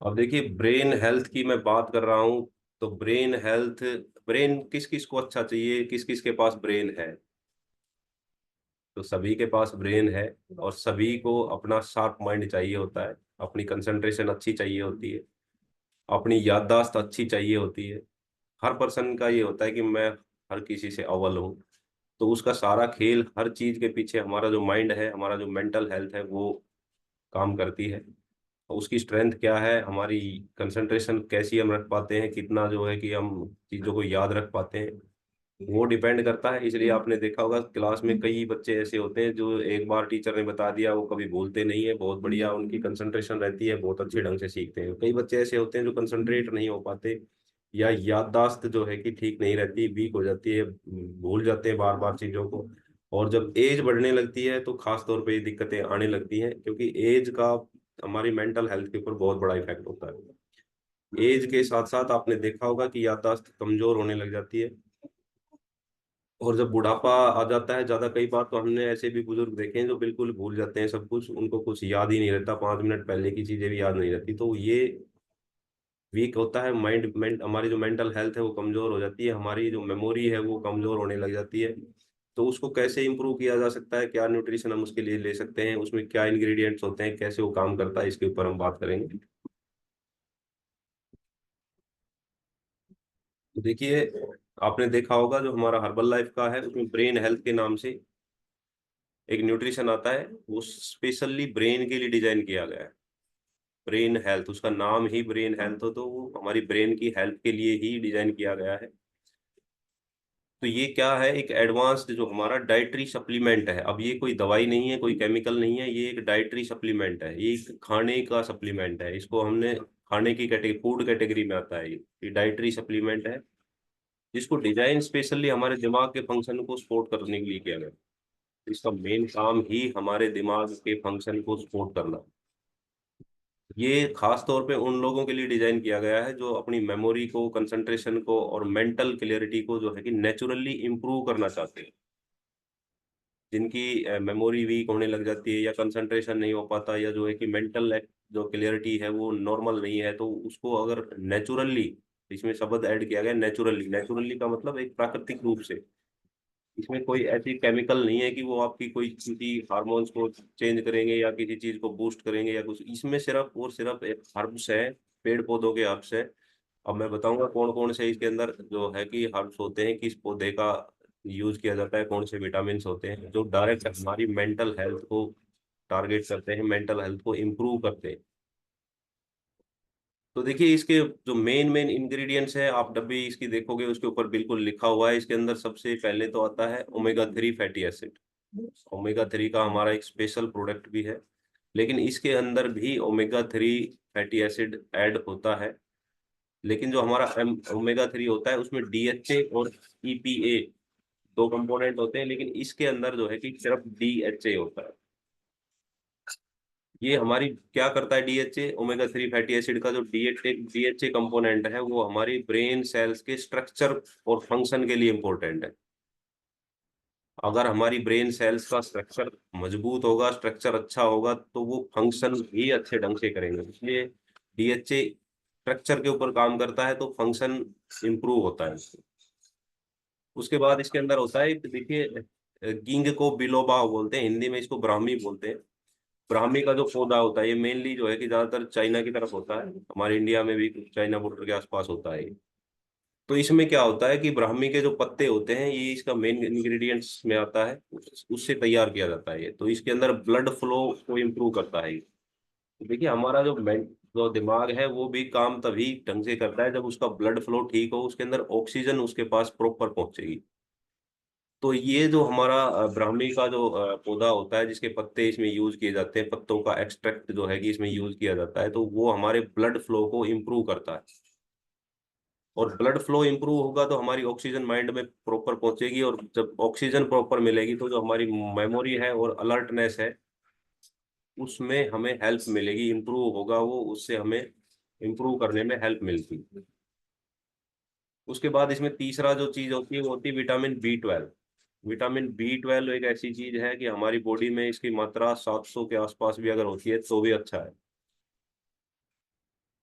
अब देखिए, brain health की मैं बात कर रहा हूँ। तो ब्रेन हेल्थ, ब्रेन किस किस को अच्छा चाहिए, किस किस के पास ब्रेन है? तो सभी के पास ब्रेन है। और सभी को अपना शार्प माइंड चाहिए होता है, अपनी कंसंट्रेशन अच्छी चाहिए होती है, अपनी याददाश्त अच्छी चाहिए होती है। हर पर्सन का ये होता है कि मैं हर किसी से अव्वल हूँ। तो उसका सारा खेल, हर चीज के पीछे हमारा जो माइंड है, हमारा जो मेंटल हेल्थ है, वो काम करती है। उसकी स्ट्रेंथ क्या है, हमारी कंसंट्रेशन कैसी हम रख पाते हैं, कितना जो है कि हम चीज़ों को याद रख पाते हैं, वो डिपेंड करता है। इसलिए आपने देखा होगा क्लास में कई बच्चे ऐसे होते हैं जो एक बार टीचर ने बता दिया वो कभी भूलते नहीं है, बहुत बढ़िया उनकी कंसंट्रेशन रहती है, बहुत अच्छे ढंग से सीखते हैं। कई बच्चे ऐसे होते हैं जो कंसंट्रेट नहीं हो पाते, या याददाश्त जो है कि ठीक नहीं रहती, वीक हो जाती है, भूल जाते हैं बार बार चीज़ों को। और जब एज बढ़ने लगती है तो खास तौर पे ये दिक्कतें आने लगती हैं, क्योंकि एज का हमारी मेंटल हेल्थ के ऊपर बहुत बड़ा इफेक्ट होता है। एज के साथ साथ आपने देखा होगा कि याददाश्त कमजोर होने लग जाती है। और जब बुढ़ापा आ जाता है ज्यादा, कई बार तो हमने ऐसे भी बुजुर्ग देखे हैं जो बिल्कुल भूल जाते हैं सब कुछ, उनको कुछ याद ही नहीं रहता, 5 मिनट पहले की चीजें भी याद नहीं रहती। तो ये वीक होता है माइंड, हमारी जो मेंटल हेल्थ है वो कमजोर हो जाती है, हमारी जो मेमोरी है वो कमजोर होने लग जाती है। तो उसको कैसे इंप्रूव किया जा सकता है, क्या न्यूट्रिशन हम उसके लिए ले सकते हैं, उसमें क्या इंग्रेडिएंट्स होते हैं, कैसे वो काम करता है, इसके ऊपर हम बात करेंगे। तो देखिए, आपने देखा होगा जो हमारा हर्बल लाइफ का है उसमें ब्रेन हेल्थ के नाम से एक न्यूट्रिशन आता है, वो स्पेशली ब्रेन के लिए डिजाइन किया गया है। ब्रेन हेल्थ, उसका नाम ही ब्रेन हेल्थ हो, तो वो हमारी ब्रेन की हेल्थ के लिए ही डिजाइन किया गया है। तो ये क्या है, एक एडवांस्ड जो हमारा डाइटरी सप्लीमेंट है। अब ये कोई दवाई नहीं है, कोई केमिकल नहीं है, ये एक डाइटरी सप्लीमेंट है, ये एक खाने का सप्लीमेंट है। इसको हमने खाने की कैटेगरी, फूड कैटेगरी में आता है। ये डाइटरी सप्लीमेंट है, जिसको डिजाइन स्पेशली हमारे दिमाग के फंक्शन को सपोर्ट करने के लिए किया गया है। इसका मेन काम ही हमारे दिमाग के फंक्शन को सपोर्ट करना। ये खास तौर पे उन लोगों के लिए डिजाइन किया गया है जो अपनी मेमोरी को, कंसंट्रेशन को और मेंटल क्लियरिटी को जो है कि नेचुरली इंप्रूव करना चाहते हैं। जिनकी मेमोरी वीक होने लग जाती है, या कंसंट्रेशन नहीं हो पाता, या जो है कि मेंटल जो क्लियरिटी है वो नॉर्मल नहीं है, तो उसको अगर नेचुरली, इसमें शब्द ऐड किया गया नेचुरली। नेचुरली का मतलब एक प्राकृतिक रूप से, इसमें कोई ऐसी केमिकल नहीं है कि वो आपकी कोई किसी हार्मोन्स को चेंज करेंगे या किसी चीज को बूस्ट करेंगे या कुछ। इसमें सिर्फ और सिर्फ एक हर्ब्स है, पेड़ पौधों के हर्ब्स है। अब मैं बताऊंगा कौन कौन से इसके अंदर जो है कि हर्ब्स होते हैं, किस पौधे का यूज किया जाता है, कौन से विटामिन होते हैं जो डायरेक्ट हमारी मेंटल हेल्थ को टारगेट करते हैं, मेंटल हेल्थ को इम्प्रूव करते हैं। तो देखिए, इसके जो मेन मेन इंग्रेडिएंट्स है, आप डब्बी इसकी देखोगे उसके ऊपर बिल्कुल लिखा हुआ है। इसके अंदर सबसे पहले तो आता है ओमेगा 3 फैटी एसिड। ओमेगा 3 का हमारा एक स्पेशल प्रोडक्ट भी है, लेकिन इसके अंदर भी ओमेगा 3 फैटी एसिड ऐड होता है। लेकिन जो हमारा ओमेगा 3 होता है उसमें डीएचए और ईपीए दो कंपोनेंट होते हैं, लेकिन इसके अंदर जो है कि सिर्फ डीएचए होता है। ये हमारी क्या करता है, डीएचए, ओमेगा 3 फैटी एसिड का जो डीएचए डीएचए कंपोनेंट है वो हमारी ब्रेन सेल्स के स्ट्रक्चर और फंक्शन के लिए इंपॉर्टेंट है। अगर हमारी ब्रेन सेल्स का स्ट्रक्चर मजबूत होगा, स्ट्रक्चर अच्छा होगा, तो वो फंक्शन भी अच्छे ढंग से करेंगे। इसलिए डीएचए स्ट्रक्चर के ऊपर काम करता है, तो फंक्शन इंप्रूव होता है। उसके बाद इसके अंदर होता है, देखिए, गिंग को बिलोबा बोलते हैं, हिंदी में इसको ब्राह्मी बोलते हैं। ब्राह्मी का जो पौधा होता है ये मेनली जो है कि ज्यादातर चाइना की तरफ होता है, हमारे इंडिया में भी चाइना बॉर्डर के आसपास होता है ये। तो इसमें क्या होता है कि ब्राह्मी के जो पत्ते होते हैं ये इसका मेन इंग्रेडिएंट्स में आता है, उससे तैयार किया जाता है ये। तो इसके अंदर ब्लड फ्लो को इम्प्रूव करता है ये। तो देखिए, हमारा जो दिमाग है वो भी काम तभी ढंग से करता है जब उसका ब्लड फ्लो ठीक हो, उसके अंदर ऑक्सीजन उसके पास प्रॉपर पहुंचेगी। तो ये जो हमारा ब्राह्मी का जो पौधा होता है जिसके पत्ते इसमें यूज किए जाते हैं, पत्तों का एक्सट्रैक्ट जो है कि इसमें यूज किया जाता है, तो वो हमारे ब्लड फ्लो को इम्प्रूव करता है। और ब्लड फ्लो इम्प्रूव होगा तो हमारी ऑक्सीजन माइंड में प्रॉपर पहुंचेगी, और जब ऑक्सीजन प्रॉपर मिलेगी तो जो हमारी मेमोरी है और अलर्टनेस है उसमें हमें हेल्प मिलेगी, इम्प्रूव होगा वो, उससे हमें इम्प्रूव करने में हेल्प मिलती। उसके बाद इसमें तीसरा जो चीज होती है वो होती है विटामिन B12। विटामिन B12 एक ऐसी चीज है कि हमारी बॉडी में इसकी मात्रा 700 के आसपास भी अगर होती है तो भी अच्छा है।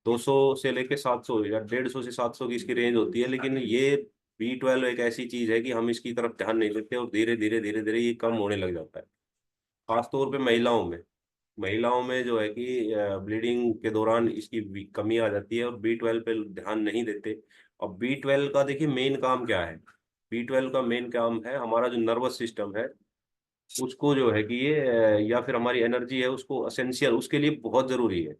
200 से लेके 700 या 150 से 700 की इसकी रेंज होती है। लेकिन ये B12 एक ऐसी चीज है कि हम इसकी तरफ ध्यान नहीं देते और धीरे धीरे ये कम होने लग जाता है। खासतौर पे महिलाओं में जो है कि ब्लीडिंग के दौरान इसकी कमी आ जाती है और B12 पे ध्यान नहीं देते। और B12 का देखिए मेन काम क्या है। B12 का मेन काम है हमारा जो नर्वस सिस्टम है उसको जो है कि ये या फिर हमारी एनर्जी है उसको असेंशियल उसके लिए बहुत जरूरी है।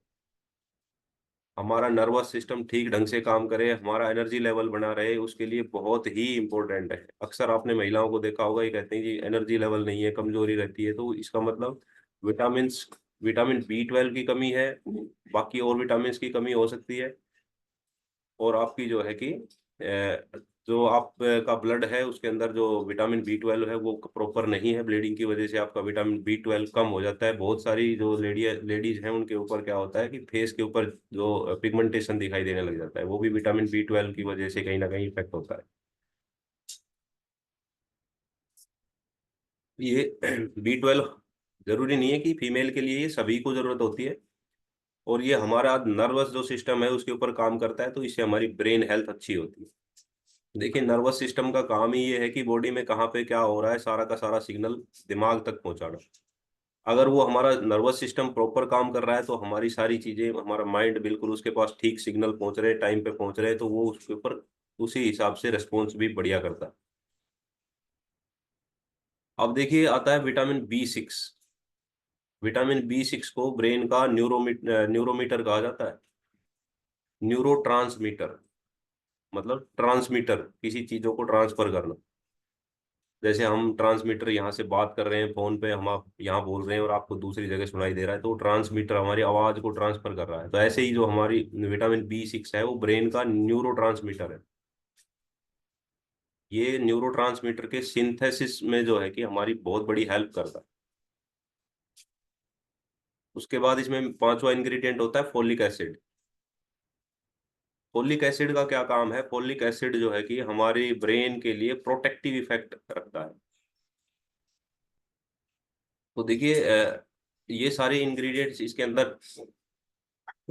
हमारा नर्वस सिस्टम ठीक ढंग से काम करे, हमारा एनर्जी लेवल बना रहे, उसके लिए बहुत ही इंपॉर्टेंट है। अक्सर आपने महिलाओं को देखा होगा, ये कहते हैं जी एनर्जी लेवल नहीं है, कमजोरी रहती है, तो इसका मतलब विटामिन विटामिन B12 की कमी है। बाकी और विटामिन की कमी हो सकती है। और आपकी जो है कि जो आप का ब्लड है उसके अंदर जो विटामिन B12 है वो प्रॉपर नहीं है, ब्लीडिंग की वजह से आपका विटामिन B12 कम हो जाता है। बहुत सारी जो लेडीज हैं उनके ऊपर क्या होता है कि फेस के ऊपर जो पिगमेंटेशन दिखाई देने लग जाता है, वो भी विटामिन B12 की वजह से कहीं ना कहीं इफेक्ट होता है। ये B12 जरूरी नहीं है कि फीमेल के लिए, ये सभी को जरूरत होती है। और ये हमारा नर्वस जो सिस्टम है उसके ऊपर काम करता है, तो इससे हमारी ब्रेन हेल्थ अच्छी होती है। देखिए नर्वस सिस्टम का काम ही ये है कि बॉडी में कहाँ पे क्या हो रहा है सारा का सारा सिग्नल दिमाग तक पहुंचाना। अगर वो हमारा नर्वस सिस्टम प्रॉपर काम कर रहा है तो हमारी सारी चीजें, हमारा माइंड बिल्कुल उसके पास ठीक सिग्नल पहुंच रहे, टाइम पे पहुंच रहे, तो वो उसके ऊपर उसी हिसाब से रेस्पॉन्स भी बढ़िया करता है। अब देखिए आता है विटामिन B6। विटामिन B6 को ब्रेन का न्यूरोमीटर कहा जाता है। न्यूरो ट्रांसमीटर मतलब ट्रांसमीटर, किसी चीजों को ट्रांसफर करना। जैसे हम ट्रांसमीटर यहाँ से बात कर रहे हैं फोन पे, हम आप यहाँ बोल रहे हैं और आपको दूसरी जगह सुनाई दे रहा है, तो ट्रांसमीटर हमारी आवाज को ट्रांसफर कर रहा है। तो ऐसे ही जो हमारी विटामिन B6 है वो ब्रेन का न्यूरो ट्रांसमीटर है। ये न्यूरो ट्रांसमीटर के सिंथेसिस में जो है कि हमारी बहुत बड़ी हेल्प करता है। उसके बाद इसमें पांचवा इंग्रेडिएंट होता है फोलिक एसिड। फोलिक एसिड का क्या काम है? फोलिक एसिड जो है कि हमारी ब्रेन के लिए प्रोटेक्टिव इफेक्ट रखता है। तो देखिए ये सारे इंग्रेडिएंट्स इसके अंदर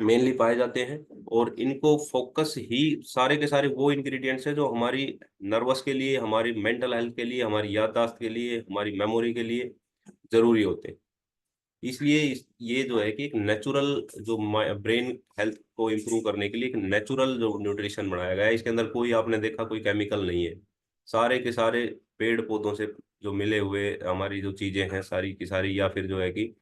मेनली पाए जाते हैं। और इनको फोकस ही सारे के सारे वो इंग्रेडिएंट्स हैं जो हमारी नर्वस के लिए, हमारी मेंटल हेल्थ के लिए, हमारी याददाश्त के लिए, हमारी मेमोरी के लिए जरूरी होते हैं। इसलिए ये जो है कि एक नेचुरल जो ब्रेन हेल्थ को इम्प्रूव करने के लिए एक नेचुरल जो न्यूट्रिशन बनाया गया है, इसके अंदर कोई आपने देखा कोई केमिकल नहीं है। सारे के सारे पेड़ पौधों से जो मिले हुए हमारी जो चीजें हैं सारी की सारी, या फिर जो है कि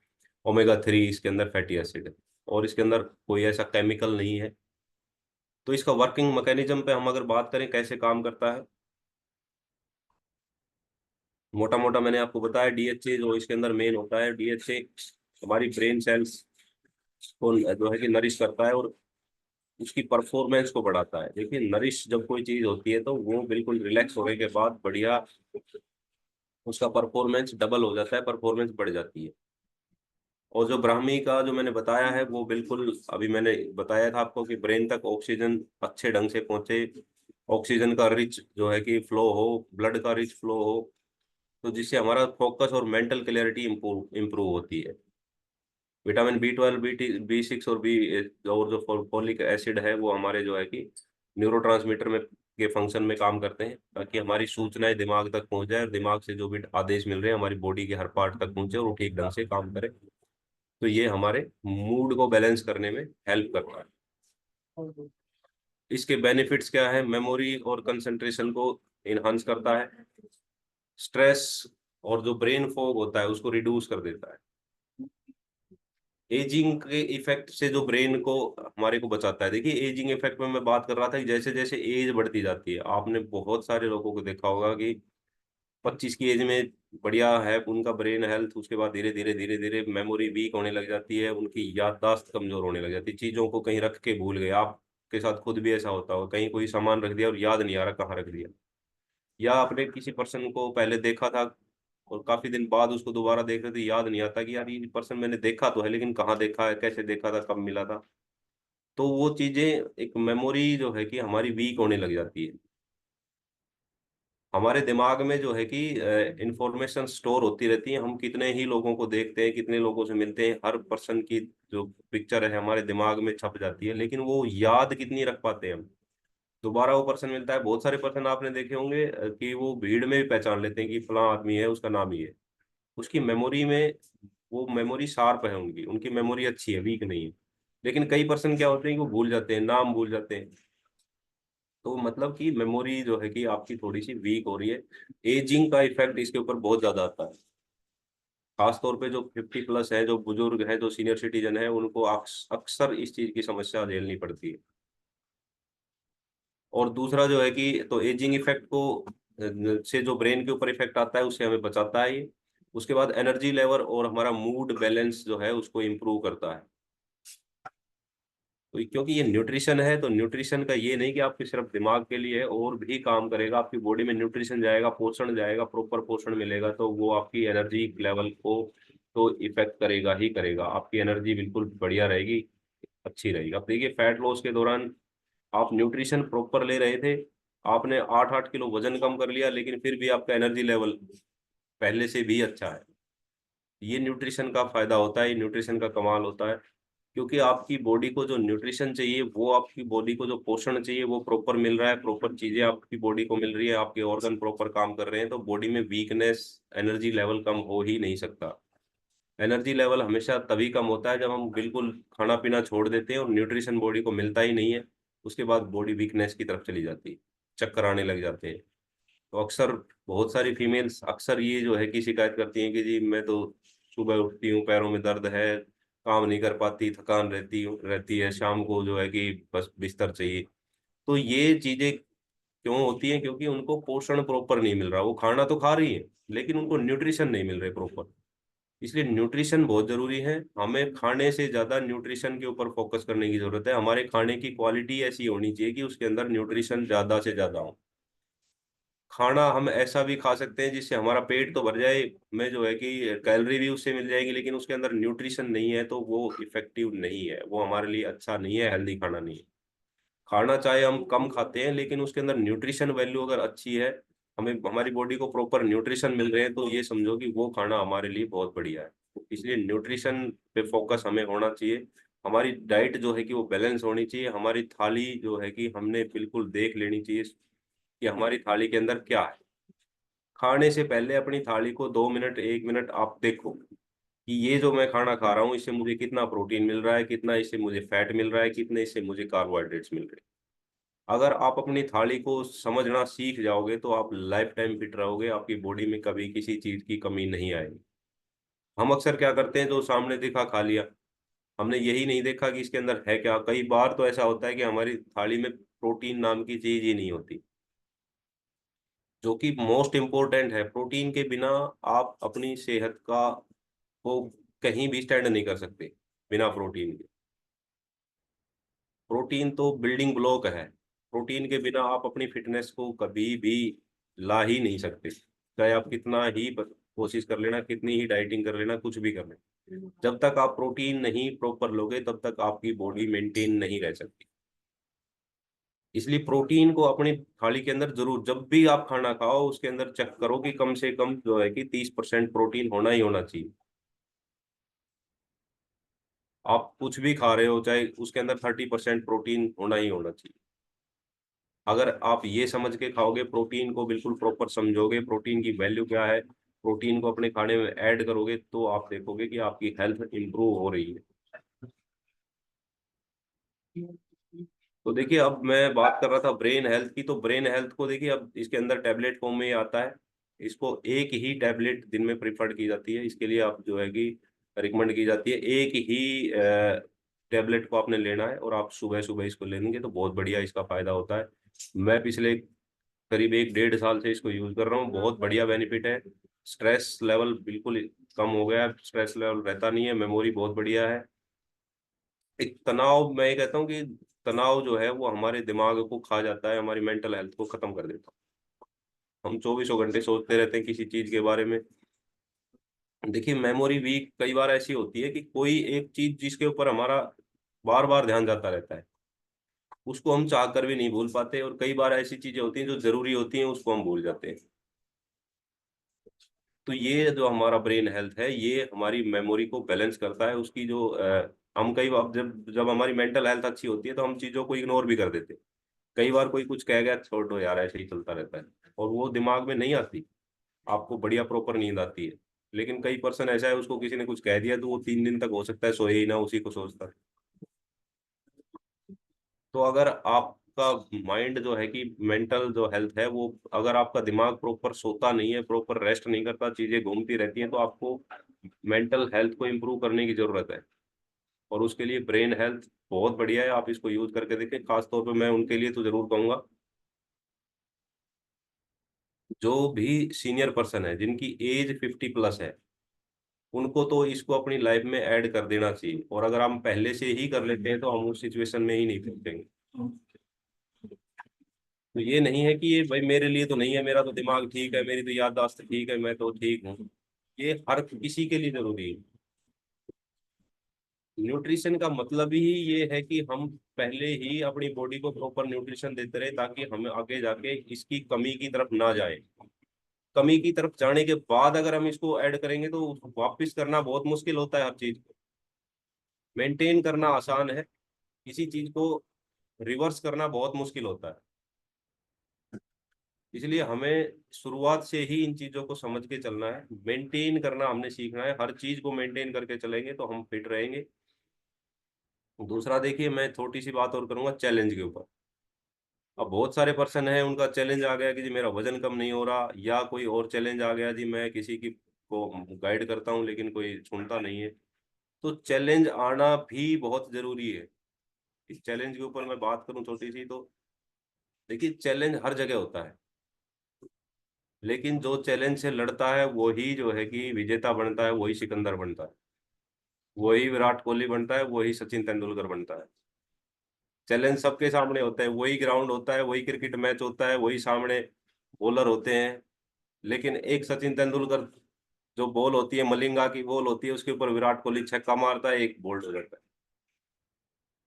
ओमेगा 3 इसके अंदर फैटी एसिड है। और इसके अंदर कोई ऐसा केमिकल नहीं है। तो इसका वर्किंग मैकेनिज्म पे हम अगर बात करें कैसे काम करता है, मोटा मोटा मैंने आपको बताया। DHA जो इसके अंदर मेन होता है, DHA हमारी ब्रेन सेल्स को जो है कि नरिश करता है और उसकी परफॉर्मेंस को बढ़ाता है। देखिए नरिश जब कोई चीज होती है तो वो बिल्कुल रिलैक्स होने के बाद बढ़िया उसका परफॉर्मेंस डबल हो जाता है, परफॉर्मेंस बढ़ जाती है। और जो ब्राह्मी का जो मैंने बताया है वो बिल्कुल अभी मैंने बताया था आपको कि ब्रेन तक ऑक्सीजन अच्छे ढंग से पहुंचे, ऑक्सीजन का रिच जो है कि फ्लो हो, ब्लड का रिच फ्लो हो, तो जिससे हमारा फोकस और मेंटल क्लैरिटी इम्प्रूव होती है। विटामिन B12, B6 और जो फोलिक एसिड है वो हमारे जो है कि न्यूरोट्रांसमीटर में के फंक्शन में काम करते हैं, ताकि हमारी सूचनाएं दिमाग तक पहुंच जाए और दिमाग से जो भी आदेश मिल रहे हैं हमारी बॉडी के हर पार्ट तक पहुंचे और वो ठीक ढंग से काम करे। तो ये हमारे मूड को बैलेंस करने में हेल्प करता है। इसके बेनिफिट्स क्या है? मेमोरी और कंसंट्रेशन को इनहांस करता है। स्ट्रेस और जो ब्रेन फॉग होता है उसको रिड्यूस कर देता है। एजिंग के इफेक्ट से जो ब्रेन को हमारे को बचाता है। देखिए एजिंग इफेक्ट में मैं बात कर रहा था कि जैसे जैसे एज बढ़ती जाती है, आपने बहुत सारे लोगों को देखा होगा कि 25 की एज में बढ़िया है उनका ब्रेन हेल्थ, उसके बाद धीरे धीरे मेमोरी वीक होने लग जाती है, उनकी याददाश्त कमजोर होने लग जाती है, चीजों को कहीं रख के भूल गए। आपके साथ खुद भी ऐसा होता होगा, कहीं कोई सामान रख दिया और याद नहीं आ रहा कहाँ रख दिया। या आपने किसी पर्सन को पहले देखा था और काफी दिन बाद उसको दोबारा देख रहे थे, याद नहीं आता कि यार ये पर्सन मैंने देखा तो है लेकिन कहाँ देखा है, कैसे देखा था, कब मिला था। तो वो चीजें, एक मेमोरी जो है कि हमारी वीक होने लग जाती है। हमारे दिमाग में जो है कि इंफॉर्मेशन स्टोर होती रहती है। हम कितने ही लोगों को देखते हैं, कितने लोगों से मिलते हैं, हर पर्सन की जो पिक्चर है हमारे दिमाग में छप जाती है, लेकिन वो याद कितनी रख पाते हैं हम। दोबारा वो पर्सन मिलता है, बहुत सारे पर्सन आपने देखे होंगे कि वो भीड़ में भी पहचान लेते हैं कि फलां आदमी है, उसका नाम ही है। उसकी मेमोरी में, वो मेमोरी शार्प है, उनकी उनकी मेमोरी अच्छी है, वीक नहीं है। लेकिन कई पर्सन क्या होते हैं कि वो भूल जाते हैं, नाम भूल जाते हैं। तो मतलब कि मेमोरी जो है कि आपकी थोड़ी सी वीक हो रही है। एजिंग का इफेक्ट इसके ऊपर बहुत ज्यादा आता है। खास तौर पे जो 50+ है, जो बुजुर्ग है, जो सीनियर सिटीजन है, उनको अक्सर इस चीज की समस्या झेलनी पड़ती है। और दूसरा जो है कि तो एजिंग इफेक्ट को से जो ब्रेन के ऊपर इफेक्ट आता है, उससे हमें बचाता है ये। उसके बाद एनर्जी लेवल और हमारा मूड बैलेंस जो है उसको इम्प्रूव करता है। तो क्योंकि ये न्यूट्रिशन है, तो न्यूट्रिशन का ये नहीं कि आपके सिर्फ दिमाग के लिए है, और भी काम करेगा। आपकी बॉडी में न्यूट्रिशन जाएगा, पोषण जाएगा, प्रॉपर पोषण मिलेगा, तो वो आपकी एनर्जी लेवल को तो इफेक्ट करेगा ही करेगा। आपकी एनर्जी बिल्कुल बढ़िया रहेगी, अच्छी रहेगी। अब देखिए, फैट लॉस के दौरान आप न्यूट्रिशन प्रॉपर ले रहे थे, आपने 8-8 किलो वजन कम कर लिया, लेकिन फिर भी आपका एनर्जी लेवल पहले से भी अच्छा है। ये न्यूट्रिशन का फायदा होता है, ये न्यूट्रिशन का कमाल होता है। क्योंकि आपकी बॉडी को जो न्यूट्रिशन चाहिए, वो आपकी बॉडी को जो पोषण चाहिए वो प्रॉपर मिल रहा है, प्रॉपर चीजें आपकी बॉडी को मिल रही है, आपके ऑर्गन प्रॉपर काम कर रहे हैं, तो बॉडी में वीकनेस, एनर्जी लेवल कम हो ही नहीं सकता। एनर्जी लेवल हमेशा तभी कम होता है जब हम बिल्कुल खाना पीना छोड़ देते हैं और न्यूट्रिशन बॉडी को मिलता ही नहीं है। उसके बाद बॉडी वीकनेस की तरफ चली जाती है, चक्कर आने लग जाते हैं। तो अक्सर बहुत सारी फीमेल्स अक्सर ये जो है कि शिकायत करती हैं कि जी मैं तो सुबह उठती हूँ, पैरों में दर्द है, काम नहीं कर पाती, थकान रहती है, शाम को जो है कि बस बिस्तर चाहिए। तो ये चीजें क्यों होती हैं? क्योंकि उनको पोषण प्रॉपर नहीं मिल रहा। वो खाना तो खा रही है, लेकिन उनको न्यूट्रिशन नहीं मिल रहे प्रॉपर। इसलिए न्यूट्रिशन बहुत जरूरी है। हमें खाने से ज्यादा न्यूट्रिशन के ऊपर फोकस करने की जरूरत है। हमारे खाने की क्वालिटी ऐसी होनी चाहिए कि उसके अंदर न्यूट्रिशन ज्यादा से ज्यादा हो। खाना हम ऐसा भी खा सकते हैं जिससे हमारा पेट तो भर जाए, में जो है कि कैलोरी भी उससे मिल जाएगी, लेकिन उसके अंदर न्यूट्रिशन नहीं है तो वो इफेक्टिव नहीं है, वो हमारे लिए अच्छा नहीं है, हेल्दी खाना नहीं है। खाना चाहे हम कम खाते हैं, लेकिन उसके अंदर न्यूट्रिशन वैल्यू अगर अच्छी है, हमें हमारी बॉडी को प्रॉपर न्यूट्रिशन मिल रहे हैं, तो ये समझो कि वो खाना हमारे लिए बहुत बढ़िया है। इसलिए न्यूट्रिशन पे फोकस हमें होना चाहिए। हमारी डाइट जो है कि वो बैलेंस होनी चाहिए। हमारी थाली जो है कि हमने बिल्कुल देख लेनी चाहिए कि हमारी थाली के अंदर क्या है। खाने से पहले अपनी थाली को 2 मिनट 1 मिनट आप देखो कि ये जो मैं खाना खा रहा हूँ, इससे मुझे कितना प्रोटीन मिल रहा है, कितना इससे मुझे फैट मिल रहा है, कितने इससे मुझे कार्बोहाइड्रेट्स मिल रहे हैं। अगर आप अपनी थाली को समझना सीख जाओगे तो आप लाइफ टाइम फिट रहोगे, आपकी बॉडी में कभी किसी चीज की कमी नहीं आएगी। हम अक्सर क्या करते हैं, जो सामने दिखा खा लिया, हमने यही नहीं देखा कि इसके अंदर है क्या। कई बार तो ऐसा होता है कि हमारी थाली में प्रोटीन नाम की चीज ही नहीं होती, जो कि मोस्ट इम्पोर्टेंट है। प्रोटीन के बिना आप अपनी सेहत का को कहीं भी स्टैंड नहीं कर सकते बिना प्रोटीन के। प्रोटीन तो बिल्डिंग ब्लॉक है। प्रोटीन के बिना आप अपनी फिटनेस को कभी भी ला ही नहीं सकते, चाहे आप कितना ही कोशिश कर लेना, कितनी ही डाइटिंग कर लेना, कुछ भी कर लेना। जब तक आप प्रोटीन नहीं प्रॉपर लोगे, तब तक आपकी बॉडी मेंटेन नहीं रह सकती। इसलिए प्रोटीन को अपनी थाली के अंदर जरूर, जब भी आप खाना खाओ उसके अंदर चेक करो कि कम से कम जो है कि 30% प्रोटीन होना ही होना चाहिए। आप कुछ भी खा रहे हो, चाहे उसके अंदर 30% प्रोटीन होना ही होना चाहिए। अगर आप ये समझ के खाओगे, प्रोटीन को बिल्कुल प्रॉपर समझोगे, प्रोटीन की वैल्यू क्या है, प्रोटीन को अपने खाने में ऐड करोगे, तो आप देखोगे कि आपकी हेल्थ इंप्रूव हो रही है। तो देखिए, अब मैं बात कर रहा था ब्रेन हेल्थ की। तो ब्रेन हेल्थ को देखिए, अब इसके अंदर टैबलेट फॉर्म में आता है। इसको एक ही टैबलेट दिन में प्रिफर्ड की जाती है। इसके लिए आप जो है कि रिकमेंड की जाती है, एक ही टैबलेट को आपने लेना है, और आप सुबह सुबह इसको लेंगे तो बहुत बढ़िया इसका फायदा होता है। मैं पिछले करीब 1-1.5 साल से इसको यूज कर रहा हूँ, बहुत बढ़िया बेनिफिट है। स्ट्रेस लेवल बिल्कुल कम हो गया है, स्ट्रेस लेवल रहता नहीं है, मेमोरी बहुत बढ़िया है। एक तनाव, मैं ये कहता हूँ कि तनाव जो है वो हमारे दिमाग को खा जाता है, हमारी मेंटल हेल्थ को खत्म कर देता है। हम चौबीसों घंटे सोचते रहते हैं किसी चीज के बारे में। देखिए, मेमोरी वीक कई बार ऐसी होती है कि कोई एक चीज जिसके ऊपर हमारा बार बार ध्यान जाता रहता है, उसको हम चाह कर भी नहीं भूल पाते, और कई बार ऐसी चीजें होती हैं जो जरूरी होती हैं उसको हम भूल जाते हैं। तो ये जो हमारा ब्रेन हेल्थ है, ये हमारी मेमोरी को बैलेंस करता है। उसकी जो हम कई बार जब जब हमारी मेंटल हेल्थ अच्छी होती है तो हम चीजों को इग्नोर भी कर देते हैं। कई बार कोई कुछ कह गया, छोड़ दो यार, ऐसे ही चलता रहता है, और वो दिमाग में नहीं आती, आपको बढ़िया प्रॉपर नींद आती है। लेकिन कई पर्सन ऐसा है, उसको किसी ने कुछ कह दिया तो वो 3 दिन तक हो सकता है सोए ही ना, उसी को सोचता है। तो अगर आपका माइंड जो है कि मेंटल जो हेल्थ है वो, अगर आपका दिमाग प्रॉपर सोता नहीं है, प्रॉपर रेस्ट नहीं करता, चीजें घूमती रहती हैं, तो आपको मेंटल हेल्थ को इम्प्रूव करने की जरूरत है। और उसके लिए ब्रेन हेल्थ बहुत बढ़िया है, आप इसको यूज करके देखें। खास तौर पे मैं उनके लिए तो जरूर कहूंगा, जो भी सीनियर पर्सन है जिनकी एज 50+ है, उनको तो इसको अपनी लाइफ में ऐड कर देना चाहिए। और अगर हम पहले से ही कर लेते हैं तो हम उस सिचुएशन में ही नहीं पहुंचेंगे। तो ये नहीं है कि ये भाई मेरे लिए तो नहीं है, मेरा तो दिमाग ठीक है, मेरी तो याददाश्त ठीक है, मैं तो ठीक हूँ। ये हर किसी के लिए जरूरी है। न्यूट्रिशन का मतलब ही ये है कि हम पहले ही अपनी बॉडी को प्रॉपर न्यूट्रिशन देते रहे, ताकि हमें आगे जाके इसकी कमी की तरफ ना जाए। कमी की तरफ जाने के बाद अगर हम इसको ऐड करेंगे तो वापस करना बहुत मुश्किल होता है। हर चीज को मेंटेन करना आसान है, किसी चीज को रिवर्स करना बहुत मुश्किल होता है। इसलिए हमें शुरुआत से ही इन चीजों को समझ के चलना है, मेंटेन करना हमने सीखना है। हर चीज को मेंटेन करके चलेंगे तो हम फिट रहेंगे। दूसरा देखिए, मैं छोटी सी बात और करूंगा चैलेंज के ऊपर। अब बहुत सारे पर्सन हैं, उनका चैलेंज आ गया कि जी मेरा वजन कम नहीं हो रहा, या कोई और चैलेंज आ गया जी मैं किसी की को गाइड करता हूँ लेकिन कोई सुनता नहीं है। तो चैलेंज आना भी बहुत जरूरी है। इस चैलेंज के ऊपर मैं बात करूं छोटी सी, तो देखिए चैलेंज हर जगह होता है, लेकिन जो चैलेंज से लड़ता है वही जो है कि विजेता बनता है, वही सिकंदर बनता है, वही विराट कोहली बनता है, वही सचिन तेंदुलकर बनता है। चैलेंज सबके सामने होता है, वही ग्राउंड होता है, वही क्रिकेट मैच होता है, वही सामने बॉलर होते हैं। लेकिन एक सचिन तेंदुलकर, जो बॉल होती है मलिंगा की बॉल होती है, उसके ऊपर विराट कोहली छक्का मारता है, एक बोल्ड हो जाता है।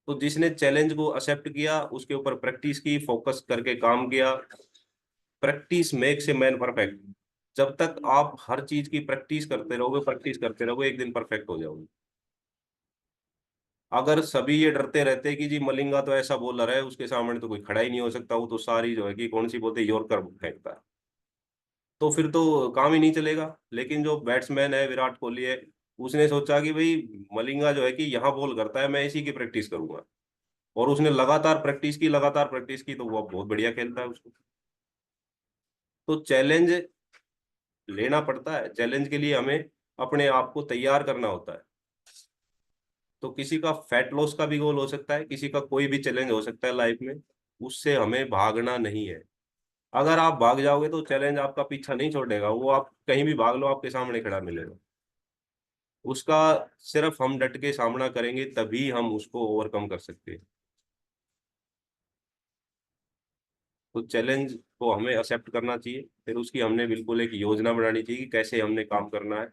तो जिसने चैलेंज को एक्सेप्ट किया, उसके ऊपर प्रैक्टिस की, फोकस करके काम किया, practice makes a man perfect. जब तक आप हर चीज की प्रैक्टिस करते रहोगे, एक दिन परफेक्ट हो जाओगे। अगर सभी ये डरते रहते कि जी मलिंगा तो ऐसा बॉलर है, उसके सामने तो कोई खड़ा ही नहीं हो सकता, वो तो सारी जो है कि कौन सी बोलते हैं यॉर्कर फेंकता है, तो फिर तो काम ही नहीं चलेगा। लेकिन जो बैट्समैन है विराट कोहली है, उसने सोचा कि भाई मलिंगा जो है कि यहाँ बॉल करता है, मैं इसी की प्रैक्टिस करूंगा। और उसने लगातार प्रैक्टिस की, तो वो अब बहुत बढ़िया खेलता है उसको। तो चैलेंज लेना पड़ता है, चैलेंज के लिए हमें अपने आप को तैयार करना होता है। तो किसी का फैट लॉस का भी गोल हो सकता है, किसी का कोई भी चैलेंज हो सकता है लाइफ में, उससे हमें भागना नहीं है। अगर आप भाग जाओगे तो चैलेंज आपका पीछा नहीं छोड़ेगा, वो आप कहीं भी भाग लो आपके सामने खड़ा मिलेगा। उसका सिर्फ हम डट के सामना करेंगे तभी हम उसको ओवरकम कर सकते हैं। तो चैलेंज को हमें एक्सेप्ट करना चाहिए, फिर उसकी हमने बिल्कुल एक योजना बनानी चाहिए कि कैसे हमने काम करना है।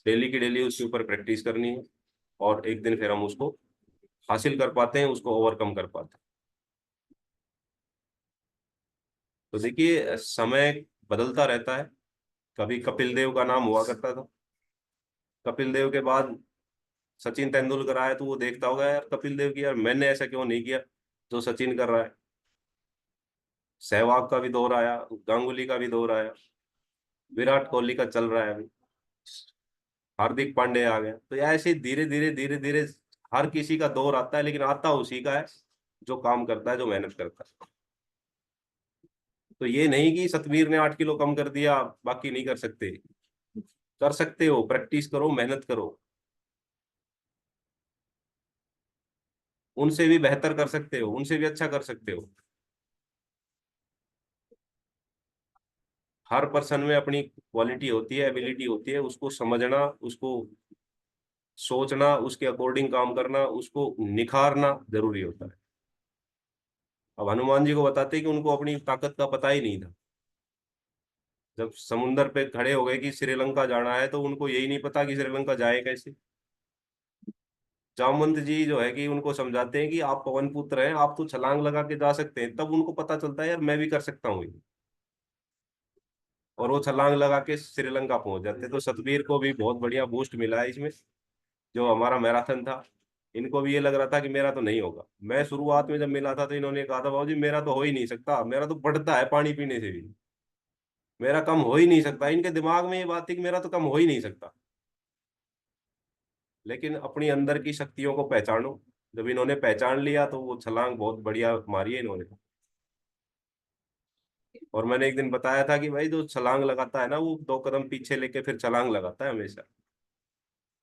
डेली की डेली उसके ऊपर प्रैक्टिस करनी है, और एक दिन फिर हम उसको हासिल कर पाते हैं, उसको ओवरकम कर पाते हैं। तो देखिए समय बदलता रहता है। कभी कपिल देव का नाम हुआ करता था, कपिल देव के बाद सचिन तेंदुलकर आया, तो वो देखता होगा यार कपिल देव की, यार मैंने ऐसा क्यों नहीं किया जो सचिन कर रहा है। सहवाग का भी दौर आया, गांगुली का भी दौर आया, विराट कोहली का चल रहा है अभी, हार्दिक पांडे आ गया। तो ऐसे धीरे धीरे हर किसी का दौर आता है, लेकिन आता उसी का है जो काम करता है, जो मेहनत करता है। तो ये नहीं कि सतवीर ने 8 किलो कम कर दिया बाकी नहीं कर सकते, कर सकते हो, प्रैक्टिस करो, मेहनत करो, उनसे भी बेहतर कर सकते हो, उनसे भी अच्छा कर सकते हो। हर पर्सन में अपनी क्वालिटी होती है, एबिलिटी होती है, उसको समझना, उसको सोचना, उसके अकॉर्डिंग काम करना, उसको निखारना जरूरी होता है। अब हनुमान जी को बताते हैं कि उनको अपनी ताकत का पता ही नहीं था। जब समुंदर पे खड़े हो गए कि श्रीलंका जाना है, तो उनको यही नहीं पता कि श्रीलंका जाए कैसे। जामवंत जी जो है कि उनको समझाते हैं कि आप पवन पुत्र हैं, आप तो छलांग लगा के जा सकते हैं, तब उनको पता चलता है यार मैं भी कर सकता हूँ ये। और वो छलांग लगा के श्रीलंका पहुंच जाते हैं। तो सतबीर को भी बहुत बढ़िया बूस्ट मिला है इसमें, जो हमारा मैराथन था। इनको भी ये लग रहा था कि मेरा तो नहीं होगा। मैं शुरुआत में जब मिला था तो इन्होंने कहा था बाबूजी मेरा तो हो ही नहीं सकता, मेरा तो बढ़ता है पानी पीने से भी, मेरा कम हो ही नहीं सकता। इनके दिमाग में ये बात थी कि मेरा तो कम हो ही नहीं सकता। लेकिन अपनी अंदर की शक्तियों को पहचानो। जब इन्होंने पहचान लिया तो वो छलांग बहुत बढ़िया मारी है इन्होंने। और मैंने एक दिन बताया था कि भाई जो छलांग लगाता है ना, वो 2 कदम पीछे लेके फिर छलांग लगाता है हमेशा।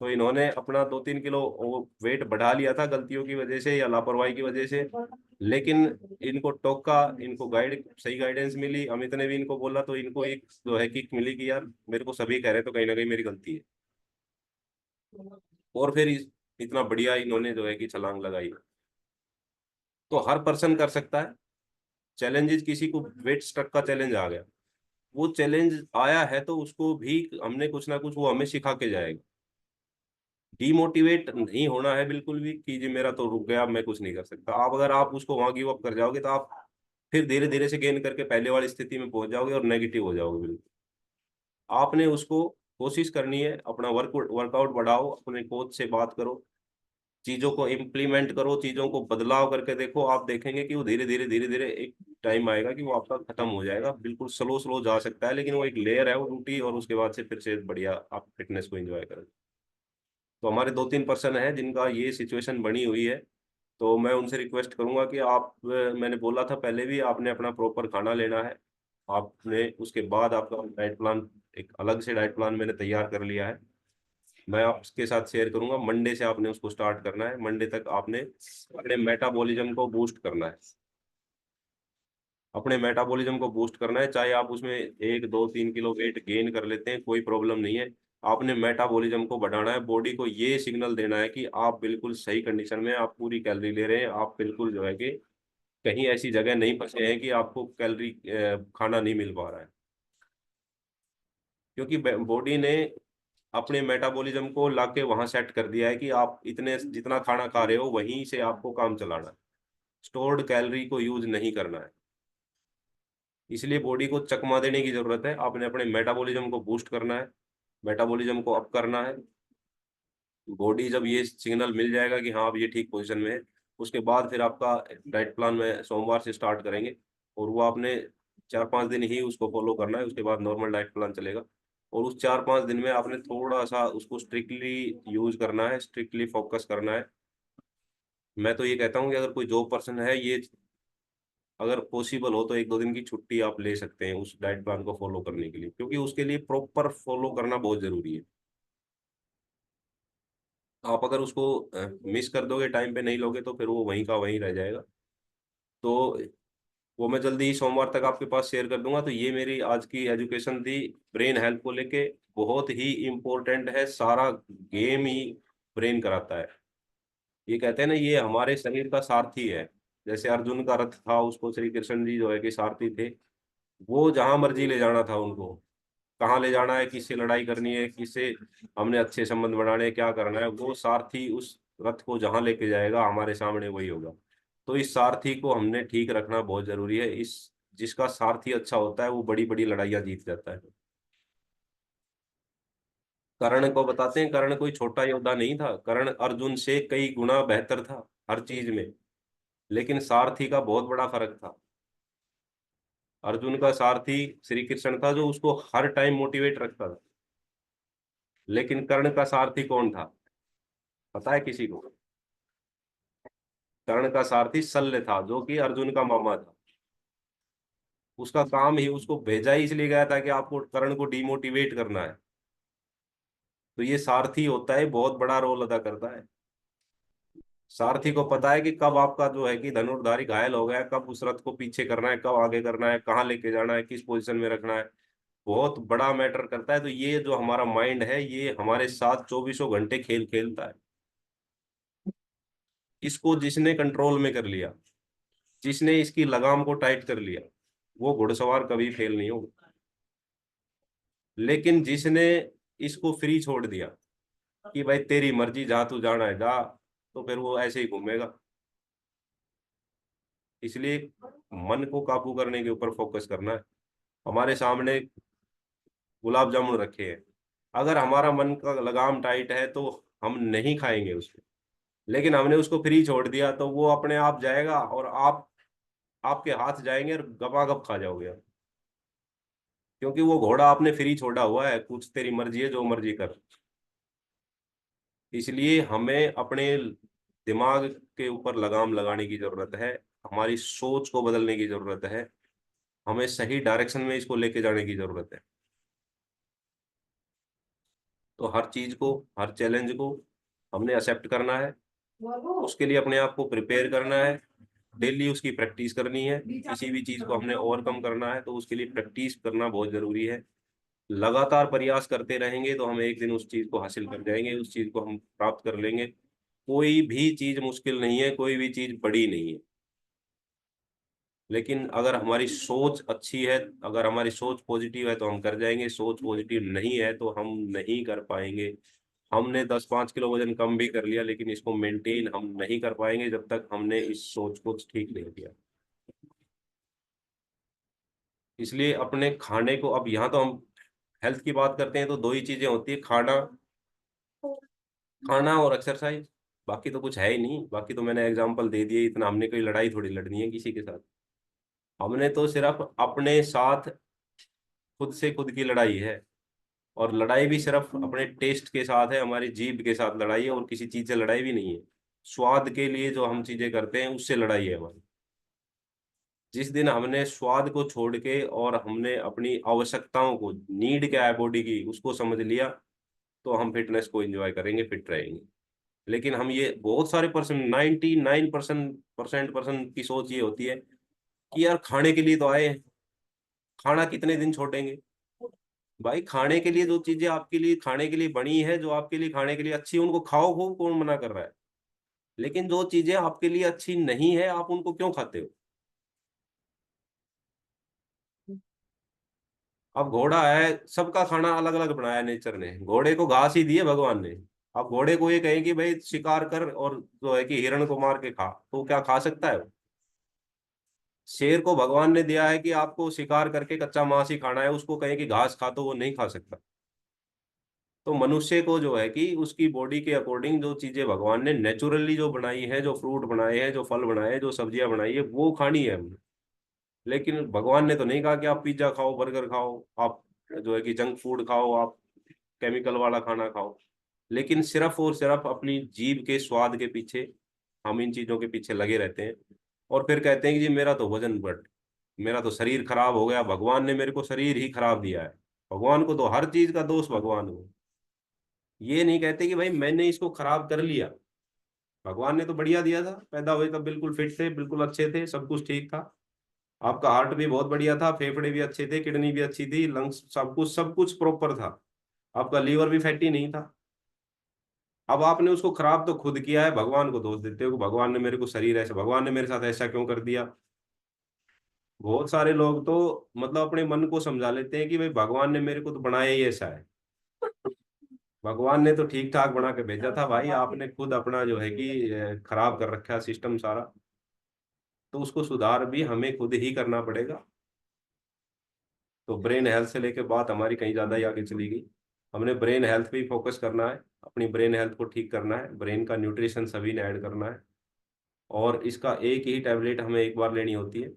तो इन्होंने अपना 2-3 किलो वो वेट बढ़ा लिया था गलतियों की वजह से या लापरवाही की वजह से। लेकिन इनको टोका, इनको गाइड, सही गाइडेंस मिली, अमित ने भी इनको बोला, तो इनको एक जो है किक मिली कि यार मेरे को सभी कह रहे, तो कहीं ना कहीं मेरी गलती है। और फिर इतना बढ़िया इन्होंने जो है कि छलांग लगाई। तो हर पर्सन कर सकता है चैलेंजेस। किसी को वेट स्ट्रक का चैलेंज आ गया, वो चैलेंज आया है तो उसको भी हमने कुछ ना कुछ वो हमें सिखा के जाएगा। डीमोटिवेट नहीं होना है बिल्कुल भी कि जी मेरा तो रुक गया, अब मैं कुछ नहीं कर सकता। आप अगर आप उसको वहां गिव अप कर जाओगे तो आप फिर धीरे धीरे से गेन करके पहले वाली स्थिति में पहुंच जाओगे और नेगेटिव हो जाओगे बिल्कुल। आपने उसको कोशिश करनी है, अपना वर्कआउट बढ़ाओ, अपने कोच से बात करो, चीजों को इम्प्लीमेंट करो, चीजों को बदलाव करके देखो। आप देखेंगे कि वो धीरे धीरे एक टाइम आएगा कि वो आपका खत्म हो जाएगा। बिल्कुल स्लो स्लो जा सकता है, लेकिन वो एक लेयर है वो टूटी, और उसके बाद से फिर से बढ़िया आप फिटनेस को एंजॉय करें। तो हमारे 2-3 पर्सन हैं जिनका ये सिचुएशन बनी हुई है। तो मैं उनसे रिक्वेस्ट करूंगा कि आप, मैंने बोला था पहले भी, आपने अपना प्रॉपर खाना लेना है। आपने उसके बाद आपका डाइट प्लान, एक अलग से डाइट प्लान मैंने तैयार कर लिया है, मैं आपके साथ शेयर करूंगा। मंडे से आपने उसको स्टार्ट करना है। मंडे तक आपने अपने मेटाबॉलिज्म को बूस्ट करना है। अपने मेटाबॉलिज्म को बूस्ट करना है, चाहे आप उसमें 1-2-3 किलो वेट गेन कर लेते हैं, कोई प्रॉब्लम नहीं है। आपने मेटाबॉलिज्म को बढ़ाना है, बॉडी को ये सिग्नल देना है कि आप बिल्कुल सही कंडीशन में, आप पूरी कैलोरी ले रहे हैं, आप बिल्कुल जो है कि कहीं ऐसी जगह नहीं फंसे हैं कि आपको कैलोरी खाना नहीं मिल पा रहा है। क्योंकि बॉडी ने अपने मेटाबॉलिज्म को लाके वहां सेट कर दिया है कि आप इतने जितना खाना खा रहे हो वहीं से आपको काम चलाना है, स्टोर्ड कैलोरी को यूज नहीं करना है। इसलिए बॉडी को चकमा देने की जरूरत है। आपने अपने मेटाबॉलिज्म को बूस्ट करना है, मेटाबॉलिज्म को अप करना है। बॉडी जब ये सिग्नल मिल जाएगा कि हाँ अब ये ठीक पोजीशन में है, उसके बाद फिर आपका डाइट प्लान में सोमवार से स्टार्ट करेंगे। और वो आपने 4-5 दिन ही उसको फॉलो करना है, उसके बाद नॉर्मल डाइट प्लान चलेगा। और उस 4-5 दिन में आपने थोड़ा सा उसको स्ट्रिक्टली यूज करना है, स्ट्रिक्टली फोकस करना है। मैं तो ये कहता हूँ कि अगर कोई जॉब पर्सन है, ये अगर पॉसिबल हो तो 1-2 दिन की छुट्टी आप ले सकते हैं उस डाइट प्लान को फॉलो करने के लिए, क्योंकि उसके लिए प्रॉपर फॉलो करना बहुत जरूरी है। आप अगर उसको मिस कर दोगे, टाइम पे नहीं लोगे, तो फिर वो वहीं का वहीं रह जाएगा। तो वो मैं जल्दी ही सोमवार तक आपके पास शेयर कर दूंगा। तो ये मेरी आज की एजुकेशन थी ब्रेन हेल्थ को लेके। बहुत ही इम्पोर्टेंट है, सारा गेम ही ब्रेन कराता है। ये कहते हैं ना, ये हमारे शरीर का सारथी है। जैसे अर्जुन का रथ था, उसको श्री कृष्ण जी जो है कि सारथी थे। वो जहां मर्जी ले जाना था उनको, कहाँ ले जाना है, किससे लड़ाई करनी है, किससे हमने अच्छे संबंध बनाने हैं, क्या करना है, वो सारथी उस रथ को जहां लेके जाएगा हमारे सामने वही होगा। तो इस सारथी को हमने ठीक रखना बहुत जरूरी है। इस जिसका सारथी अच्छा होता है वो बड़ी बड़ी लड़ाइयाँ जीत जाता है। कर्ण को बताते हैं, कर्ण कोई छोटा योद्धा नहीं था, कर्ण अर्जुन से कई गुना बेहतर था हर चीज में। लेकिन सारथी का बहुत बड़ा फर्क था। अर्जुन का सारथी श्री कृष्ण था, जो उसको हर टाइम मोटिवेट रखता था। लेकिन कर्ण का सारथी कौन था, पता है किसी को? कर्ण का सारथी शल्य था, जो कि अर्जुन का मामा था। उसका काम ही, उसको भेजा ही इसलिए गया था कि आपको कर्ण को डिमोटिवेट करना है। तो ये सारथी होता है, बहुत बड़ा रोल अदा करता है। सारथी को पता है कि कब आपका जो है कि धनुर्धारी घायल हो गया, कब उस रथ को पीछे करना है, कब आगे करना है, कहाँ लेके जाना है, किस पोजीशन में रखना है, बहुत बड़ा मैटर करता है। तो ये जो हमारा माइंड है, ये हमारे साथ 24 घंटे खेल खेलता है। इसको जिसने कंट्रोल में कर लिया, जिसने इसकी लगाम को टाइट कर लिया, वो घुड़सवार कभी फेल नहीं होगा। लेकिन जिसने इसको फ्री छोड़ दिया कि भाई तेरी मर्जी, जहां तू जाना है जा, तो फिर वो ऐसे ही घूमेगा। इसलिए मन को काबू करने के ऊपर फोकस करना है। हमारे सामने गुलाब जामुन रखे हैं, अगर हमारा मन का लगाम टाइट है तो हम नहीं खाएंगे उसको। लेकिन हमने उसको फ्री छोड़ दिया तो वो अपने आप जाएगा और आप आपके हाथ जाएंगे और गपागप खा जाओगे आप। क्योंकि वो घोड़ा आपने फ्री छोड़ा हुआ है, कुछ तेरी मर्जी है, जो मर्जी कर। इसलिए हमें अपने दिमाग के ऊपर लगाम लगाने की जरूरत है, हमारी सोच को बदलने की जरूरत है, हमें सही डायरेक्शन में इसको लेके जाने की जरूरत है। तो हर चीज को, हर चैलेंज को हमने एक्सेप्ट करना है, उसके लिए अपने आप को प्रिपेयर करना है, डेली उसकी प्रैक्टिस करनी है। किसी भी चीज को हमने ओवरकम करना है तो उसके लिए प्रैक्टिस करना बहुत जरूरी है। लगातार प्रयास करते रहेंगे तो हम एक दिन उस चीज को हासिल कर जाएंगे, उस चीज को हम प्राप्त कर लेंगे। कोई भी चीज मुश्किल नहीं है, कोई भी चीज बड़ी नहीं है। लेकिन अगर हमारी सोच अच्छी है, अगर हमारी सोच पॉजिटिव है तो हम कर जाएंगे, सोच पॉजिटिव नहीं है तो हम नहीं कर पाएंगे। हमने 10-5 किलो वजन कम भी कर लिया, लेकिन इसको मेंटेन हम नहीं कर पाएंगे जब तक हमने इस सोच को ठीक नहीं किया। इसलिए अपने खाने को, अब यहाँ तो हम हेल्थ की बात करते हैं तो दो ही चीजें होती है, खाना, खाना और एक्सरसाइज। बाकी तो कुछ है ही नहीं, बाकी तो मैंने एग्जांपल दे दिए। इतना हमने कोई लड़ाई थोड़ी लड़नी है किसी के साथ। हमने तो सिर्फ अपने साथ, खुद से खुद की लड़ाई है। और लड़ाई भी सिर्फ अपने टेस्ट के साथ है, हमारी जीभ के साथ लड़ाई है, और किसी चीज से लड़ाई भी नहीं है। स्वाद के लिए जो हम चीजें करते हैं उससे लड़ाई है हमारी। जिस दिन हमने स्वाद को छोड़ के और हमने अपनी आवश्यकताओं को, नीड क्या है बॉडी की, उसको समझ लिया, तो हम फिटनेस को एंजॉय करेंगे, फिट रहेंगे। लेकिन हम ये बहुत सारे परसेंट, 99% की सोच ये होती है कि यार खाने के लिए तो आए हैं, खाना कितने दिन छोड़ेंगे। भाई खाने के लिए जो चीजें आपके लिए खाने के लिए बनी है, जो आपके लिए खाने के लिए अच्छी है, उनको खाओ, खूब, कौन मना कर रहा है। लेकिन जो चीजें आपके लिए अच्छी नहीं है, आप उनको क्यों खाते हो। अब घोड़ा है, सबका खाना अलग अलग बनाया नेचर ने, घोड़े को घास ही दी है भगवान ने। अब घोड़े को ये कहें कि भाई शिकार कर और जो है कि हिरण को मार के खा, तो क्या खा सकता है वो? शेर को भगवान ने दिया है कि आपको शिकार करके कच्चा मांस ही खाना है, उसको कहें कि घास खा, तो वो नहीं खा सकता। तो मनुष्य को जो है कि उसकी बॉडी के अकॉर्डिंग जो चीजें भगवान ने नेचुरली जो बनाई है, जो फ्रूट बनाए हैं, जो फल बनाए हैं, जो सब्जियां बनाई है, वो खानी है हमने। लेकिन भगवान ने तो नहीं कहा कि आप पिज्जा खाओ, बर्गर खाओ, आप जो है कि जंक फूड खाओ, आप केमिकल वाला खाना खाओ। लेकिन सिर्फ और सिर्फ अपनी जीभ के स्वाद के पीछे हम इन चीजों के पीछे लगे रहते हैं। और फिर कहते हैं कि जी मेरा तो वजन बढ़, मेरा तो शरीर खराब हो गया, भगवान ने मेरे को शरीर ही खराब दिया है। भगवान को तो हर चीज का दोष भगवान को। ये नहीं कहते कि भाई मैंने इसको खराब कर लिया। भगवान ने तो बढ़िया दिया था, पैदा हुए तब बिल्कुल फिट थे, बिल्कुल अच्छे थे, सब कुछ ठीक था। आपका हार्ट भी बहुत बढ़िया था, फेफड़े भी अच्छे थे, किडनी भी अच्छी थी, लंग्स, सब कुछ प्रॉपर था। आपका लीवर भी फैटी नहीं था। अब आपने उसको खराब तो खुद किया है, भगवान को दोष देते हो कि भगवान ने मेरे को शरीर ऐसा, भगवान ने मेरे साथ ऐसा क्यों कर दिया। बहुत सारे लोग तो मतलब अपने मन को समझा लेते हैं कि भाई भगवान ने मेरे को तो बनाया ही ऐसा है। भगवान ने तो ठीक ठाक बना के भेजा था भाई, आपने खुद अपना जो है कि खराब कर रखा है सिस्टम सारा। तो उसको सुधार भी हमें खुद ही करना पड़ेगा। तो ब्रेन हेल्थ से लेके बात हमारी कहीं ज्यादा ही आगे चली गई। हमने ब्रेन हेल्थ पे ही फोकस करना है, अपनी ब्रेन हेल्थ को ठीक करना है, ब्रेन का न्यूट्रिशन सभी ने ऐड करना है। और इसका एक ही टैबलेट हमें एक बार लेनी होती है।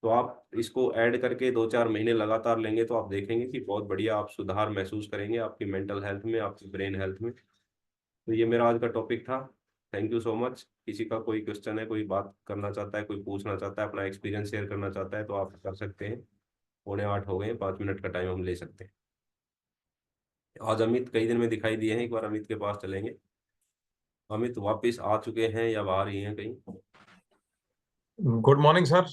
तो आप इसको ऐड करके 2-4 महीने लगातार लेंगे तो आप देखेंगे कि बहुत बढ़िया आप सुधार महसूस करेंगे आपकी मेंटल हेल्थ में, आपकी ब्रेन हेल्थ में। तो ये मेरा आज का टॉपिक था। Thank you so much. किसी का कोई क्वेश्चन है, कोई बात करना चाहता है, कोई पूछना चाहता है, अपना एक्सपीरियंस शेयर करना चाहता है, तो आप कर सकते हैं। 7:45 हो गए, 5 मिनट का टाइम हम ले सकते हैं। आज अमित कई दिन में दिखाई दिए हैं, एक बार अमित के पास चलेंगे। अमित वापस आ चुके हैं या बाहर ही हैं कहीं? Good morning sir.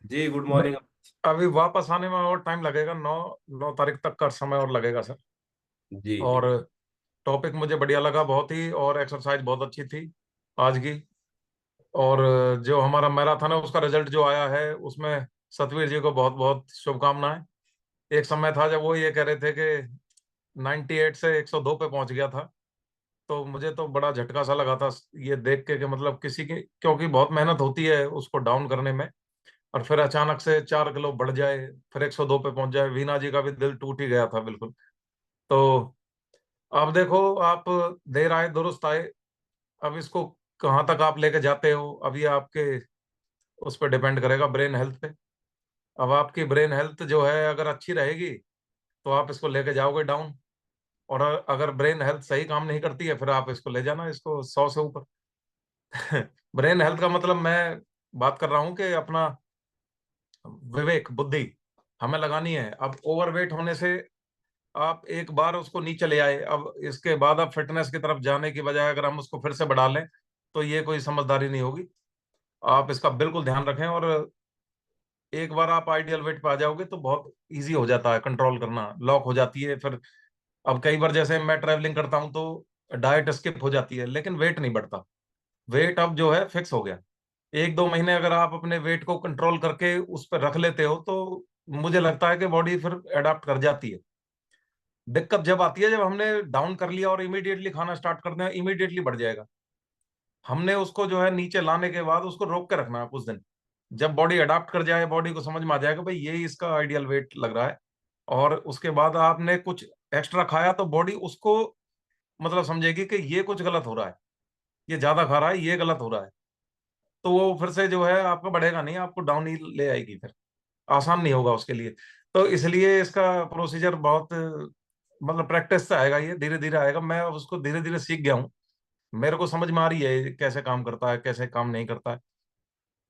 जी गुड मैं मॉर्निंग। अभी वापस आने में और टाइम लगेगा, 9 तारीख तक का समय और लगेगा सर। जी जी। और टॉपिक मुझे बढ़िया लगा बहुत ही, और एक्सरसाइज बहुत अच्छी थी आज की। और जो हमारा मैराथन है उसका रिजल्ट जो आया है उसमें सतवीर जी को बहुत बहुत शुभकामनाएं। एक समय था जब वो ये कह रहे थे कि 98 से 102 पे पहुंच गया था। तो मुझे तो बड़ा झटका सा लगा था ये देख के कि मतलब किसी की, क्योंकि बहुत मेहनत होती है उसको डाउन करने में, और फिर अचानक से 4 किलो बढ़ जाए, फिर 102 पे पहुंच जाए। वीना जी का भी दिल टूट ही गया था बिल्कुल। तो अब देखो, आप देर आए दुरुस्त आए। अब इसको कहाँ तक आप लेके जाते हो, अब ये आपके उस पर डिपेंड करेगा, ब्रेन हेल्थ पे। अब आपकी ब्रेन हेल्थ जो है अगर अच्छी रहेगी तो आप इसको लेके जाओगे डाउन, और अगर ब्रेन हेल्थ सही काम नहीं करती है फिर आप इसको ले जाना इसको 100 से ऊपर। ब्रेन हेल्थ का मतलब मैं बात कर रहा हूँ कि अपना विवेक बुद्धि हमें लगानी है। अब ओवरवेट होने से आप एक बार उसको नीचे ले आए, अब इसके बाद आप फिटनेस की तरफ जाने की बजाय अगर हम उसको फिर से बढ़ा लें तो ये कोई समझदारी नहीं होगी। आप इसका बिल्कुल ध्यान रखें, और एक बार आप आइडियल वेट पे आ जाओगे तो बहुत इजी हो जाता है कंट्रोल करना, लॉक हो जाती है फिर। अब कई बार जैसे मैं ट्रैवलिंग करता हूँ तो डाइट स्किप हो जाती है लेकिन वेट नहीं बढ़ता। वेट अब जो है फिक्स हो गया। 1-2 महीने अगर आप अपने वेट को कंट्रोल करके उस पर रख लेते हो तो मुझे लगता है कि बॉडी फिर अडाप्ट कर जाती है। दिक्कत जब आती है जब हमने डाउन कर लिया और इमीडिएटली खाना स्टार्ट कर दें, इमीडिएटली बढ़ जाएगा। हमने उसको जो है नीचे लाने के बाद उसको रोक के रखना है कुछ दिन। जब बॉडी अडाप्ट कर जाए, बॉडी को समझ में आ जाएगा भाई यही इसका आइडियल वेट लग रहा है, और उसके बाद आपने कुछ एक्स्ट्रा खाया तो बॉडी उसको मतलब समझेगी कि ये कुछ गलत हो रहा है, ये ज्यादा खा रहा है, ये गलत हो रहा है। तो वो फिर से जो है आपका बढ़ेगा नहीं, आपको डाउन ही ले आएगी फिर। आसान नहीं होगा उसके लिए। तो इसलिए इसका प्रोसीजर बहुत मतलब प्रैक्टिस से आएगा, ये धीरे धीरे आएगा। मैं उसको धीरे धीरे सीख गया हूँ, मेरे को समझ में आ रही है ये कैसे काम करता है कैसे काम नहीं करता है।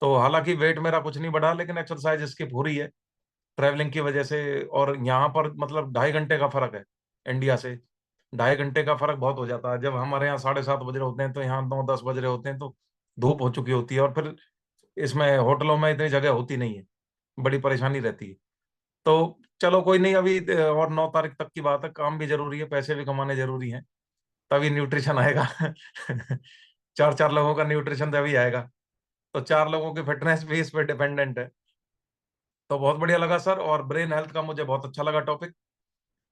तो हालांकि वेट मेरा कुछ नहीं बढ़ा लेकिन एक्सरसाइज स्किप हो रही है ट्रैवलिंग की वजह से। और यहाँ पर मतलब 2.5 घंटे का फर्क है इंडिया से। 2.5 घंटे का फर्क बहुत हो जाता है। जब हमारे यहाँ 7:30 बज रहे होते हैं तो यहाँ 9-10 बज रहे होते हैं, तो धूप हो चुकी होती है, और फिर इसमें होटलों में इतनी जगह होती नहीं है, बड़ी परेशानी रहती है। तो चलो कोई नहीं, अभी और 9 तारीख तक की बात है, काम भी जरूरी है, पैसे भी कमाने जरूरी हैं, तभी न्यूट्रिशन आएगा। 4-4 लोगों का न्यूट्रिशन तभी आएगा। तो 4 लोगों की फिटनेस भी इस पर डिपेंडेंट है। तो बहुत बढ़िया लगा सर, और ब्रेन हेल्थ का मुझे बहुत अच्छा लगा टॉपिक,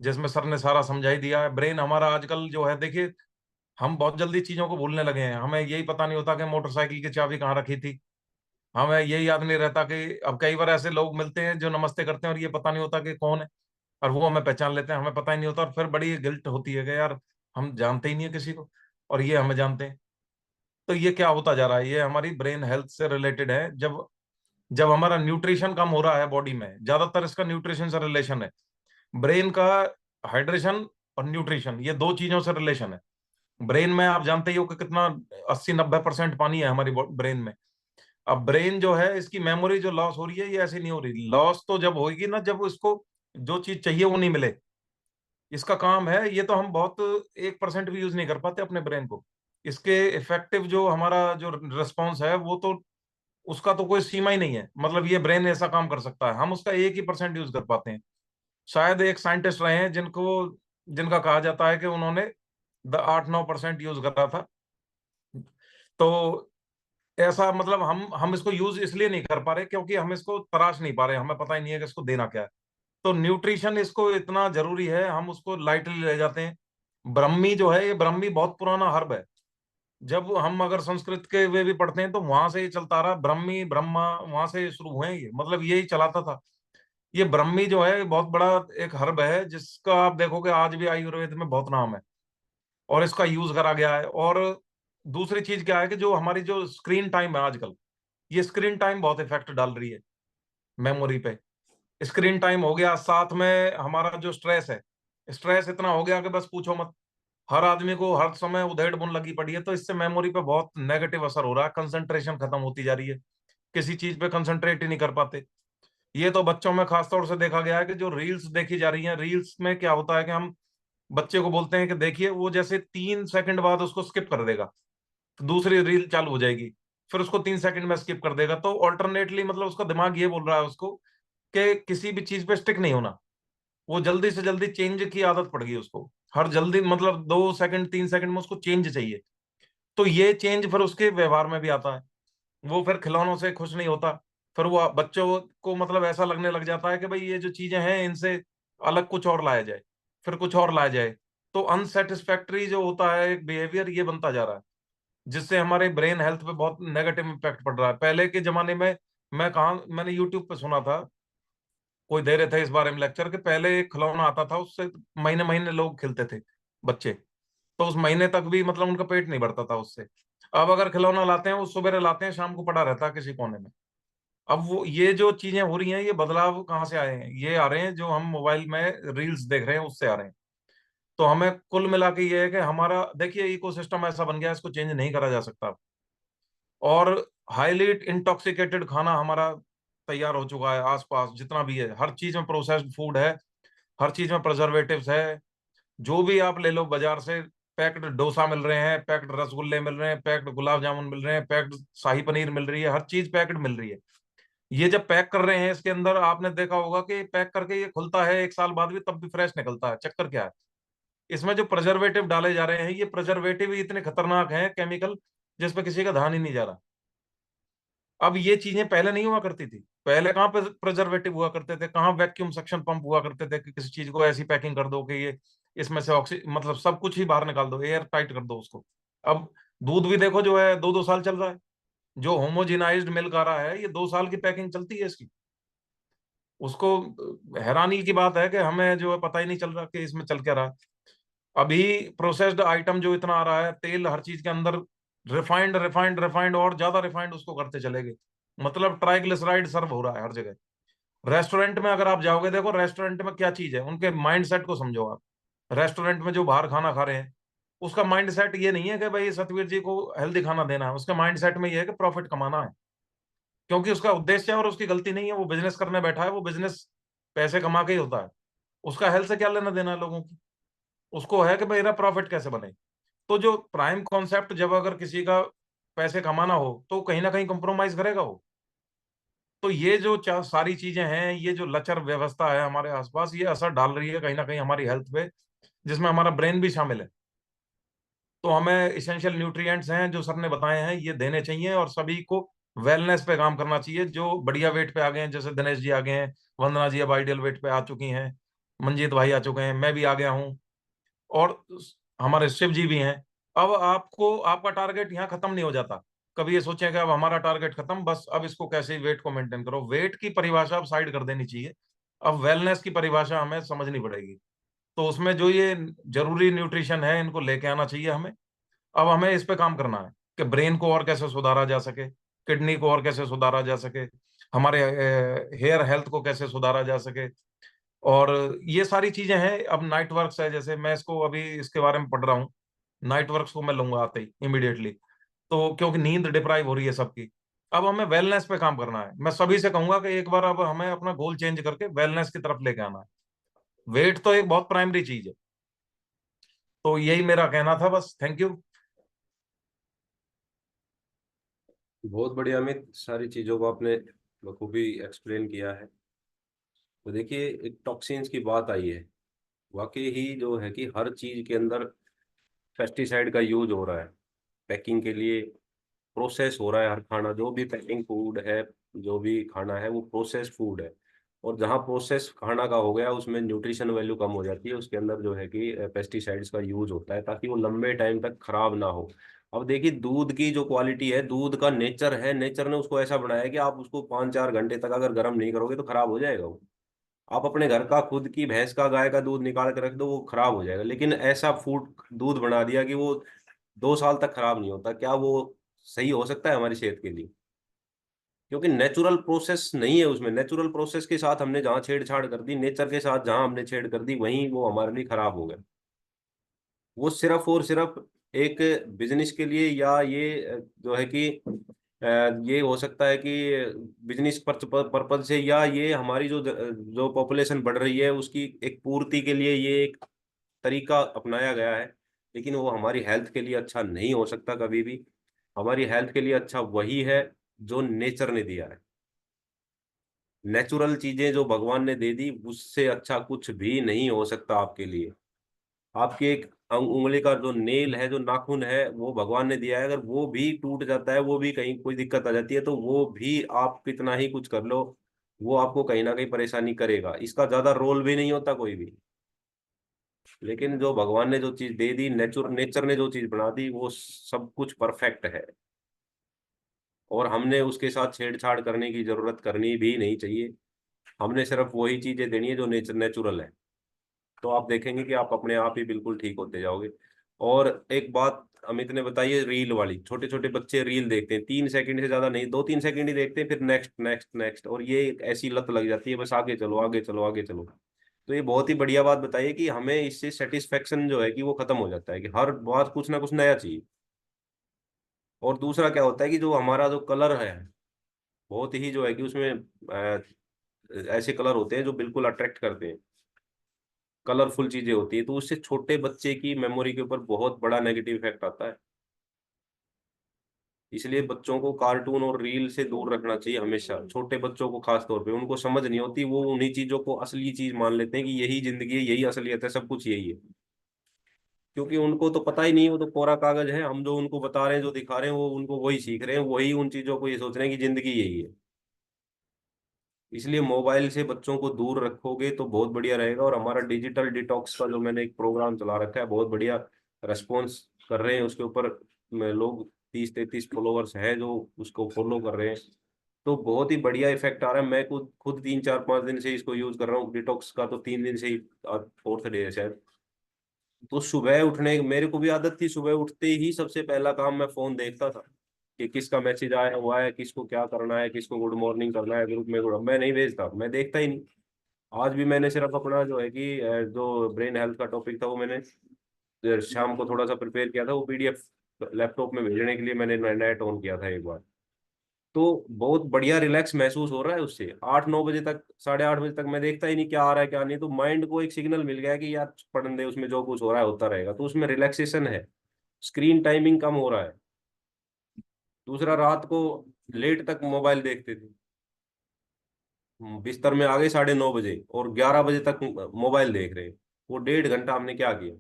जिसमें सर ने सारा समझा ही दिया है। ब्रेन हमारा आजकल जो है देखिए, हम बहुत जल्दी चीजों को भूलने लगे हैं। हमें यही पता नहीं होता कि मोटरसाइकिल की चाबी कहाँ रखी थी, हमें यही याद नहीं रहता कि अब कई बार ऐसे लोग मिलते हैं जो नमस्ते करते हैं और ये पता नहीं होता कि कौन है, और वो हमें पहचान लेते हैं, हमें पता ही नहीं होता, और फिर बड़ी गिल्ट होती है कि यार हम जानते ही नहीं है किसी को और ये हमें जानते हैं। तो ये क्या होता जा रहा है, ये हमारी ब्रेन हेल्थ से रिलेटेड है। जब जब हमारा न्यूट्रिशन कम हो रहा है बॉडी में, ज्यादातर इसका न्यूट्रिशन से रिलेशन है। ब्रेन का हाइड्रेशन और न्यूट्रिशन, ये दो चीजों से रिलेशन है। ब्रेन में आप जानते ही हो कि कितना 80-90% पानी है हमारी ब्रेन में। अब ब्रेन जो है इसकी मेमोरी जो लॉस हो रही है ये ऐसी नहीं हो रही। लॉस तो जब होगी ना जब उसको जो चीज चाहिए वो नहीं मिले। इसका काम है, ये तो हम बहुत 1% भी यूज नहीं कर पाते अपने ब्रेन को। इसके इफेक्टिव जो हमारा जो रिस्पॉन्स है वो तो उसका तो कोई सीमा ही नहीं है। मतलब ये ब्रेन ऐसा काम कर सकता है, हम उसका 1% यूज कर पाते हैं। शायद एक साइंटिस्ट रहे हैं जिनको जिनका कहा जाता है कि उन्होंने 8-9% यूज करा था। तो ऐसा मतलब हम इसको यूज इसलिए नहीं कर पा रहे क्योंकि हम इसको तराश नहीं पा रहे, हमें पता ही नहीं है कि इसको देना क्या है। तो न्यूट्रिशन इसको इतना जरूरी है, हम उसको लाइटली ले जाते हैं। ब्रह्मी जो है, ये ब्रह्मी बहुत पुराना हर्ब है। जब हम अगर संस्कृत के वे भी पढ़ते हैं तो वहां से ये चलता रहा, ब्रह्मी ब्रह्मा वहां से शुरू हुए हैं ये, मतलब यही चलाता था। ये ब्रह्मी जो है बहुत बड़ा एक हर्ब है जिसका आप देखोगे आज भी आयुर्वेद में बहुत नाम है और इसका यूज करा गया है। और दूसरी चीज क्या है कि जो हमारी जो स्क्रीन टाइम है आजकल, ये स्क्रीन टाइम बहुत इफेक्ट डाल रही है मेमोरी पे। स्क्रीन टाइम हो गया, साथ में हमारा जो स्ट्रेस है, स्ट्रेस इतना हो गया कि बस पूछो मत। हर आदमी को हर समय उधेड़ बुन लगी पड़ी है, तो इससे मेमोरी पे बहुत नेगेटिव असर हो रहा है, कंसंट्रेशन खत्म होती जा रही है, किसी चीज पे कंसंट्रेट ही नहीं कर पाते। ये तो बच्चों में खासतौर से देखा गया है कि जो रील्स देखी जा रही हैं, रील्स में क्या होता है कि हम बच्चे को बोलते हैं कि देखिए, वो जैसे 3 सेकंड बाद उसको स्किप कर देगा, तो दूसरी रील चालू हो जाएगी, फिर उसको 3 सेकंड में स्किप कर देगा। तो ऑल्टरनेटली मतलब उसका दिमाग ये बोल रहा है उसको कि किसी भी चीज पे स्टिक नहीं होना, वो जल्दी से जल्दी चेंज की आदत पड़ गई उसको। हर जल्दी मतलब 2 सेकंड 3 सेकंड में उसको चेंज चाहिए। तो ये चेंज फिर उसके व्यवहार में भी आता है, वो फिर खिलौनों से खुश नहीं होता। फिर वो बच्चों को मतलब ऐसा लगने लग जाता है कि भाई ये जो चीजें हैं इनसे अलग कुछ और लाया जाए, फिर कुछ और लाया जाए। तो अनसेटिस्फैक्टरी जो होता है एक बिहेवियर, ये बनता जा रहा है, जिससे हमारे ब्रेन हेल्थ पे बहुत नेगेटिव इम्पैक्ट पड़ रहा है। पहले के जमाने में मैं कहा, मैंने यूट्यूब पे सुना था, कोई दे रहे थे इस बारे में लेक्चर, कि पहले एक खिलौना आता था, उससे महीने महीने लोग खेलते थे, बच्चे। तो उस महीने तक भी मतलब उनका पेट नहीं भरता था उससे। अब अगर खिलौना लाते हैं, वो सुबह लाते हैं, शाम को पड़ा रहता है किसी कोने में। अब वो ये जो चीजें हो रही हैं, ये बदलाव कहाँ से आए हैं? ये आ रहे हैं जो हम मोबाइल में रील्स देख रहे हैं, उससे आ रहे हैं। तो हमें कुल मिला के ये है कि हमारा, देखिए, इकोसिस्टम ऐसा बन गया है, इसको चेंज नहीं करा जा सकता। और हाईली इंटॉक्सिकेटेड खाना हमारा तैयार हो चुका है, आसपास जितना भी है, हर चीज में प्रोसेस्ड फूड है, हर चीज में प्रिजर्वेटिव्स है। जो भी आप ले लो बाजार से, पैक्ड डोसा मिल रहे हैं, पैक्ड रसगुल्ले मिल रहे हैं, पैक्ड गुलाब जामुन मिल रहे हैं, पैक्ड शाही पनीर मिल रही है, हर चीज पैक्ड मिल रही है। ये जब पैक कर रहे हैं, इसके अंदर आपने देखा होगा कि पैक करके ये खुलता है 1 साल बाद भी, तब भी फ्रेश निकलता है। चक्कर क्या है? इसमें जो प्रिजर्वेटिव डाले जा रहे हैं, ये प्रिजर्वेटिव ही इतने खतरनाक हैं, केमिकल, जिस पे किसी का ध्यान ही नहीं जा रहा। अब ये चीजें पहले नहीं हुआ करती थी। पहले कहाँ पे प्रिजर्वेटिव हुआ करते थे? कहाँ वैक्यूम सक्शन पंप हुआ करते थे कि किसी चीज को ऐसी पैकिंग कर दो कि ये इसमें से ऑक्सी मतलब सब कुछ ही बाहर निकाल दो, एयर टाइट कर दो उसको। अब दूध भी देखो, जो है 2-2 साल चल रहा है। जो होमोजिनाइज्ड मिल्क आ रहा है, ये 2 साल की पैकिंग चलती है इसकी। उसको हैरानी की बात है कि हमें जो है पता ही नहीं चल रहा कि इसमें चल क्या रहा है। अभी प्रोसेस्ड आइटम जो इतना आ रहा है, तेल हर चीज के अंदर, रिफाइंड रिफाइंड रिफाइंड और ज्यादा रिफाइंड उसको करते चले गए। मतलब ट्राइग्लिसराइड सर्व हो रहा है हर जगह। रेस्टोरेंट में अगर आप जाओगे, देखो रेस्टोरेंट में क्या चीज है, उनके माइंड सेट को समझो आप। रेस्टोरेंट में जो बाहर खाना खा रहे हैं, उसका माइंड सेट ये नहीं है कि भाई सतवीर जी को हेल्दी खाना देना है। उसका माइंड सेट में ये है कि प्रॉफिट कमाना है, क्योंकि उसका उद्देश्य है और उसकी गलती नहीं है, वो बिजनेस करने बैठा है, वो बिजनेस पैसे कमा के ही होता है। उसका हेल्थ से क्या लेना देना है लोगों की? उसको है कि मेरा प्रॉफिट कैसे बने। तो जो प्राइम कॉन्सेप्ट, जब अगर किसी का पैसे कमाना हो, तो कहीं ना कहीं कंप्रोमाइज करेगा वो। तो ये जो सारी चीजें हैं, ये जो लचर व्यवस्था है हमारे आसपास, ये असर डाल रही है कहीं ना कहीं हमारी हेल्थ पे, जिसमें हमारा ब्रेन भी शामिल है। तो हमें इसेंशियल न्यूट्रिएंट्स हैं जो सर ने बताए हैं, ये देने चाहिए, और सभी को वेलनेस पे काम करना चाहिए। जो बढ़िया वेट पे आ गए हैं, जैसे दिनेश जी आ गए हैं, वंदना जी अब आइडियल वेट पे आ चुकी हैं, मंजीत भाई आ चुके हैं, मैं भी आ गया हूँ, और हमारे शिव जी भी हैं। अब आपको, आपका टारगेट यहाँ खत्म नहीं हो जाता। कभी ये सोचें कि अब हमारा टारगेट खत्म, बस अब इसको कैसे वेट को मेंटेन करो। वेट की परिभाषा अब साइड कर देनी चाहिए, अब वेलनेस की परिभाषा हमें समझनी पड़ेगी। तो उसमें जो ये जरूरी न्यूट्रिशन है, इनको लेके आना चाहिए हमें। अब हमें इस पे काम करना है कि ब्रेन को और कैसे सुधारा जा सके, किडनी को और कैसे सुधारा जा सके, हमारे हेयर हेल्थ को कैसे सुधारा जा सके। और ये सारी चीजें हैं। अब नाइट वर्क्स है, जैसे मैं इसको अभी इसके बारे में पढ़ रहा हूँ, नाइट वर्क्स को मैं लूंगा आते ही इमीडिएटली। तो क्योंकि नींद डिप्राइव हो रही है सबकी, अब हमें वेलनेस पे काम करना है। मैं सभी से कहूंगा कि एक बार अब हमें अपना गोल चेंज करके वेलनेस की तरफ लेके आना है। वेट तो एक बहुत प्राइमरी चीज है। तो यही मेरा कहना था, बस। Thank you. बहुत बढ़िया अमित, सारी चीज़ों को आपने बखूबी एक्सप्लेन किया है। तो देखिए, एक टॉक्सिन्स की बात आई है। वाकई ही जो है कि हर चीज़ के अंदर पेस्टिसाइड का यूज हो रहा है। पैकिंग के लिए प्रोसेस हो रहा है हर खाना, जो भी पैकिंग फूड है, जो भी खाना है वो प्रोसेस फूड है। और जहाँ प्रोसेस खाना का हो गया, उसमें न्यूट्रिशन वैल्यू कम हो जाती है। उसके अंदर जो है कि पेस्टिसाइड्स का यूज होता है ताकि वो लंबे टाइम तक खराब ना हो। अब देखिए, दूध की जो क्वालिटी है, दूध का नेचर है, नेचर ने उसको ऐसा बनाया है कि आप उसको 5-4 घंटे तक अगर गर्म नहीं करोगे तो खराब हो जाएगा वो। आप अपने घर का खुद की भैंस का, गाय का दूध निकाल के रख दो, वो खराब हो जाएगा। लेकिन ऐसा फूड दूध बना दिया कि वो 2 साल तक खराब नहीं होता। क्या वो सही हो सकता है हमारी सेहत के लिए? क्योंकि नेचुरल प्रोसेस नहीं है उसमें। नेचुरल प्रोसेस के साथ हमने जहाँ छेड़छाड़ कर दी, नेचर के साथ जहाँ हमने छेड़ कर दी, वहीं वो हमारे लिए खराब हो गए। वो सिर्फ और सिर्फ एक बिजनेस के लिए, या ये जो है कि ये हो सकता है कि बिजनेस पर्पज से, या ये हमारी जो जो पॉपुलेशन बढ़ रही है उसकी एक पूर्ति के लिए ये एक तरीका अपनाया गया है। लेकिन वो हमारी हेल्थ के लिए अच्छा नहीं हो सकता कभी भी। हमारी हेल्थ के लिए अच्छा वही है जो नेचर ने दिया है। नेचुरल चीजें जो भगवान ने दे दी, उससे अच्छा कुछ भी नहीं हो सकता आपके लिए। आपकी एक उंगली का जो नेल है, जो नाखून है, वो भगवान ने दिया है। अगर वो भी टूट जाता है, वो भी कहीं कोई दिक्कत आ जाती है, तो वो भी आप कितना ही कुछ कर लो, वो आपको कहीं ना कहीं परेशानी करेगा। इसका ज्यादा रोल भी नहीं होता कोई भी। लेकिन जो भगवान ने जो चीज दे दी, नेचर नेचर ने जो चीज बना दी, वो सब कुछ परफेक्ट है। और हमने उसके साथ छेड़छाड़ करने की जरूरत करनी भी नहीं चाहिए। हमने सिर्फ वही चीजें देनी है जो नेचुरल है। तो आप देखेंगे कि आप अपने आप ही बिल्कुल ठीक होते जाओगे। और एक बात अमित ने बताई है, रील वाली। छोटे छोटे बच्चे रील देखते हैं, 3 सेकंड से ज्यादा नहीं, 2-3 सेकंड ही देखते हैं, फिर नेक्स्ट नेक्स्ट नेक्स्ट, और ये एक ऐसी लत लग जाती है, बस आगे चलो आगे चलो आगे चलो। तो ये बहुत ही बढ़िया बात बताइए कि हमें इससे सेटिस्फेक्शन जो है कि वो खत्म हो जाता है, कि हर बार कुछ ना कुछ नया चाहिए। और दूसरा क्या होता है कि जो हमारा जो कलर है, बहुत ही जो है कि उसमें ऐसे कलर होते हैं जो बिल्कुल अट्रैक्ट करते हैं, कलरफुल चीजें होती है, तो उससे छोटे बच्चे की मेमोरी के ऊपर बहुत बड़ा नेगेटिव इफेक्ट आता है। इसलिए बच्चों को कार्टून और रील से दूर रखना चाहिए हमेशा, छोटे बच्चों को खास तौर पे। उनको समझ नहीं होती, वो उन्हीं चीजों को असली चीज मान लेते हैं कि यही जिंदगी है, यही असलियत है, सब कुछ यही है। क्योंकि उनको तो पता ही नहीं, वो तो कोरा कागज है। हम जो उनको बता रहे हैं, जो दिखा रहे हैं, वो उनको वही सीख रहे हैं, वही उन चीजों को ये सोच रहे हैं कि जिंदगी यही है। इसलिए मोबाइल से बच्चों को दूर रखोगे तो बहुत बढ़िया रहेगा। और हमारा डिजिटल डिटॉक्स का जो मैंने एक प्रोग्राम चला रखा है, बहुत बढ़िया रेस्पॉन्स कर रहे हैं उसके ऊपर। लोग 30-33 फॉलोअर्स हैं जो उसको फॉलो कर रहे हैं। तो बहुत ही बढ़िया इफेक्ट आ रहा है। मैं खुद खुद 3-4-5 दिन से इसको यूज कर रहा हूँ। डिटॉक्स का तो 3 दिन से ही, 4th डे है शायद। तो सुबह उठने, मेरे को भी आदत थी, सुबह उठते ही सबसे पहला काम मैं फोन देखता था कि किसका मैसेज आया हुआ है, किसको क्या करना है, किसको गुड मॉर्निंग करना है ग्रुप में। गुड, मैं नहीं भेजता, मैं देखता ही नहीं। आज भी मैंने सिर्फ अपना जो है कि जो ब्रेन हेल्थ का टॉपिक था, वो मैंने शाम को थोड़ा सा प्रिपेयर किया था, वो पीडीएफ लैपटॉप में भेजने के लिए मैंने नेट ऑन किया था एक बार। तो बहुत बढ़िया रिलैक्स महसूस हो रहा है उससे। 8-9 बजे तक, 8:30 बजे तक मैं देखता ही नहीं क्या आ रहा है क्या नहीं, तो माइंड को एक सिग्नल मिल गया कि यार पढ़ने दे, उसमें जो कुछ हो रहा है होता रहेगा, तो उसमें रिलैक्सेशन है। स्क्रीन टाइमिंग कम हो रहा है। दूसरा, रात को लेट तक मोबाइल देखते थे। बिस्तर में आ गए 9:30 बजे और 11 बजे तक मोबाइल देख रहे हैं। वो 1.5 घंटा हमने क्या किया?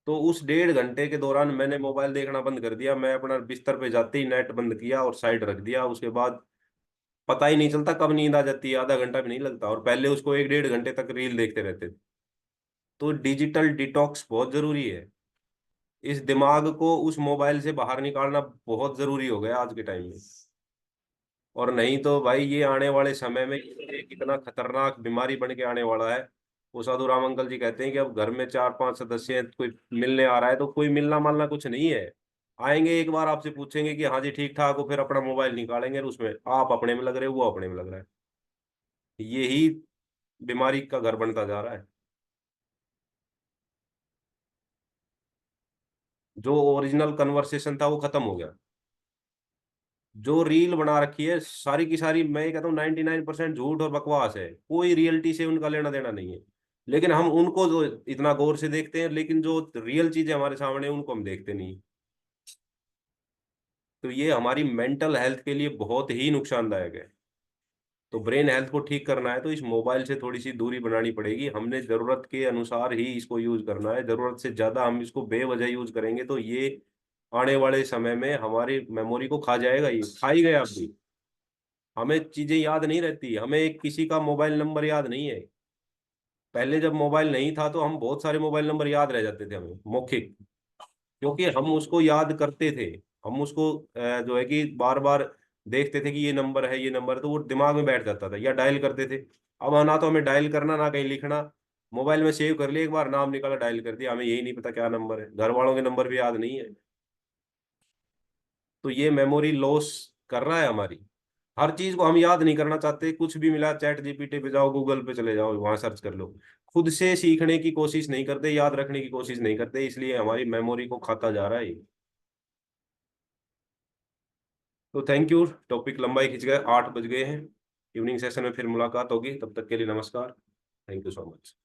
तो उस 1.5 घंटे के दौरान मैंने मोबाइल देखना बंद कर दिया। मैं अपना बिस्तर पे जाते ही नेट बंद किया और साइड रख दिया। उसके बाद पता ही नहीं चलता कब नींद आ जाती है, आधा घंटा भी नहीं लगता। और पहले उसको 1-1.5 घंटे तक रील देखते रहते थे। तो डिजिटल डिटॉक्स बहुत जरूरी है। इस दिमाग को उस मोबाइल से बाहर निकालना बहुत जरूरी हो गया आज के टाइम में। और नहीं तो भाई, ये आने वाले समय में ये कितना खतरनाक बीमारी बन के आने वाला है। वो साधु राम अंकल जी कहते हैं कि अब घर में 4-5 सदस्य हैं, कोई मिलने आ रहा है तो कोई मिलना मालना कुछ नहीं है। आएंगे, एक बार आपसे पूछेंगे कि हाँ जी ठीक ठाक हो, फिर अपना मोबाइल निकालेंगे और उसमें आप अपने में लग रहे हो, वो अपने में लग रहा है। यही बीमारी का घर बनता जा रहा है। जो ओरिजिनल कन्वर्सेशन था वो खत्म हो गया। जो रील बना रखी है सारी की सारी, मैं ये कहता हूँ 99% झूठ और बकवास है, कोई रियलिटी से उनका लेना देना नहीं है। लेकिन हम उनको जो इतना गौर से देखते हैं, लेकिन जो रियल चीजें हमारे सामने हैं, उनको हम देखते नहीं। तो ये हमारी मेंटल हेल्थ के लिए बहुत ही नुकसानदायक है। तो ब्रेन हेल्थ को ठीक करना है तो इस मोबाइल से थोड़ी सी दूरी बनानी पड़ेगी। हमने जरूरत के अनुसार ही इसको यूज करना है। जरूरत से ज्यादा हम इसको बेवजह यूज करेंगे तो ये आने वाले समय में हमारी मेमोरी को खा जाएगा। ये खा ही गया अभी। हमें चीजें याद नहीं रहती, हमें एक किसी का मोबाइल नंबर याद नहीं है। पहले जब मोबाइल नहीं था तो हम बहुत सारे मोबाइल नंबर याद रह जाते थे हमें, मौखिक। क्योंकि हम उसको याद करते थे। हम उसको जो है कि बार बार देखते थे कि ये नंबर है, ये नंबर है, तो वो दिमाग में बैठ जाता था, या डायल करते थे। अब ना तो हमें डायल करना, ना कहीं लिखना। मोबाइल में सेव कर लिया, एक बार नाम निकाला, डायल कर दिया, हमें यही नहीं पता क्या नंबर है, घर वालों के नंबर भी याद नहीं है। तो ये मेमोरी लॉस कर रहा है हमारी। हर चीज को हम याद नहीं करना चाहते। कुछ भी मिला, चैट जीपीटी पे जाओ, गूगल पे चले जाओ, वहां सर्च कर लो। खुद से सीखने की कोशिश नहीं करते, याद रखने की कोशिश नहीं करते, इसलिए हमारी मेमोरी को खाता जा रहा है ये। तो थैंक यू। टॉपिक लंबाई खिंच गए, 8 बज गए हैं। इवनिंग सेशन में फिर मुलाकात होगी, तब तक के लिए नमस्कार। Thank you so much.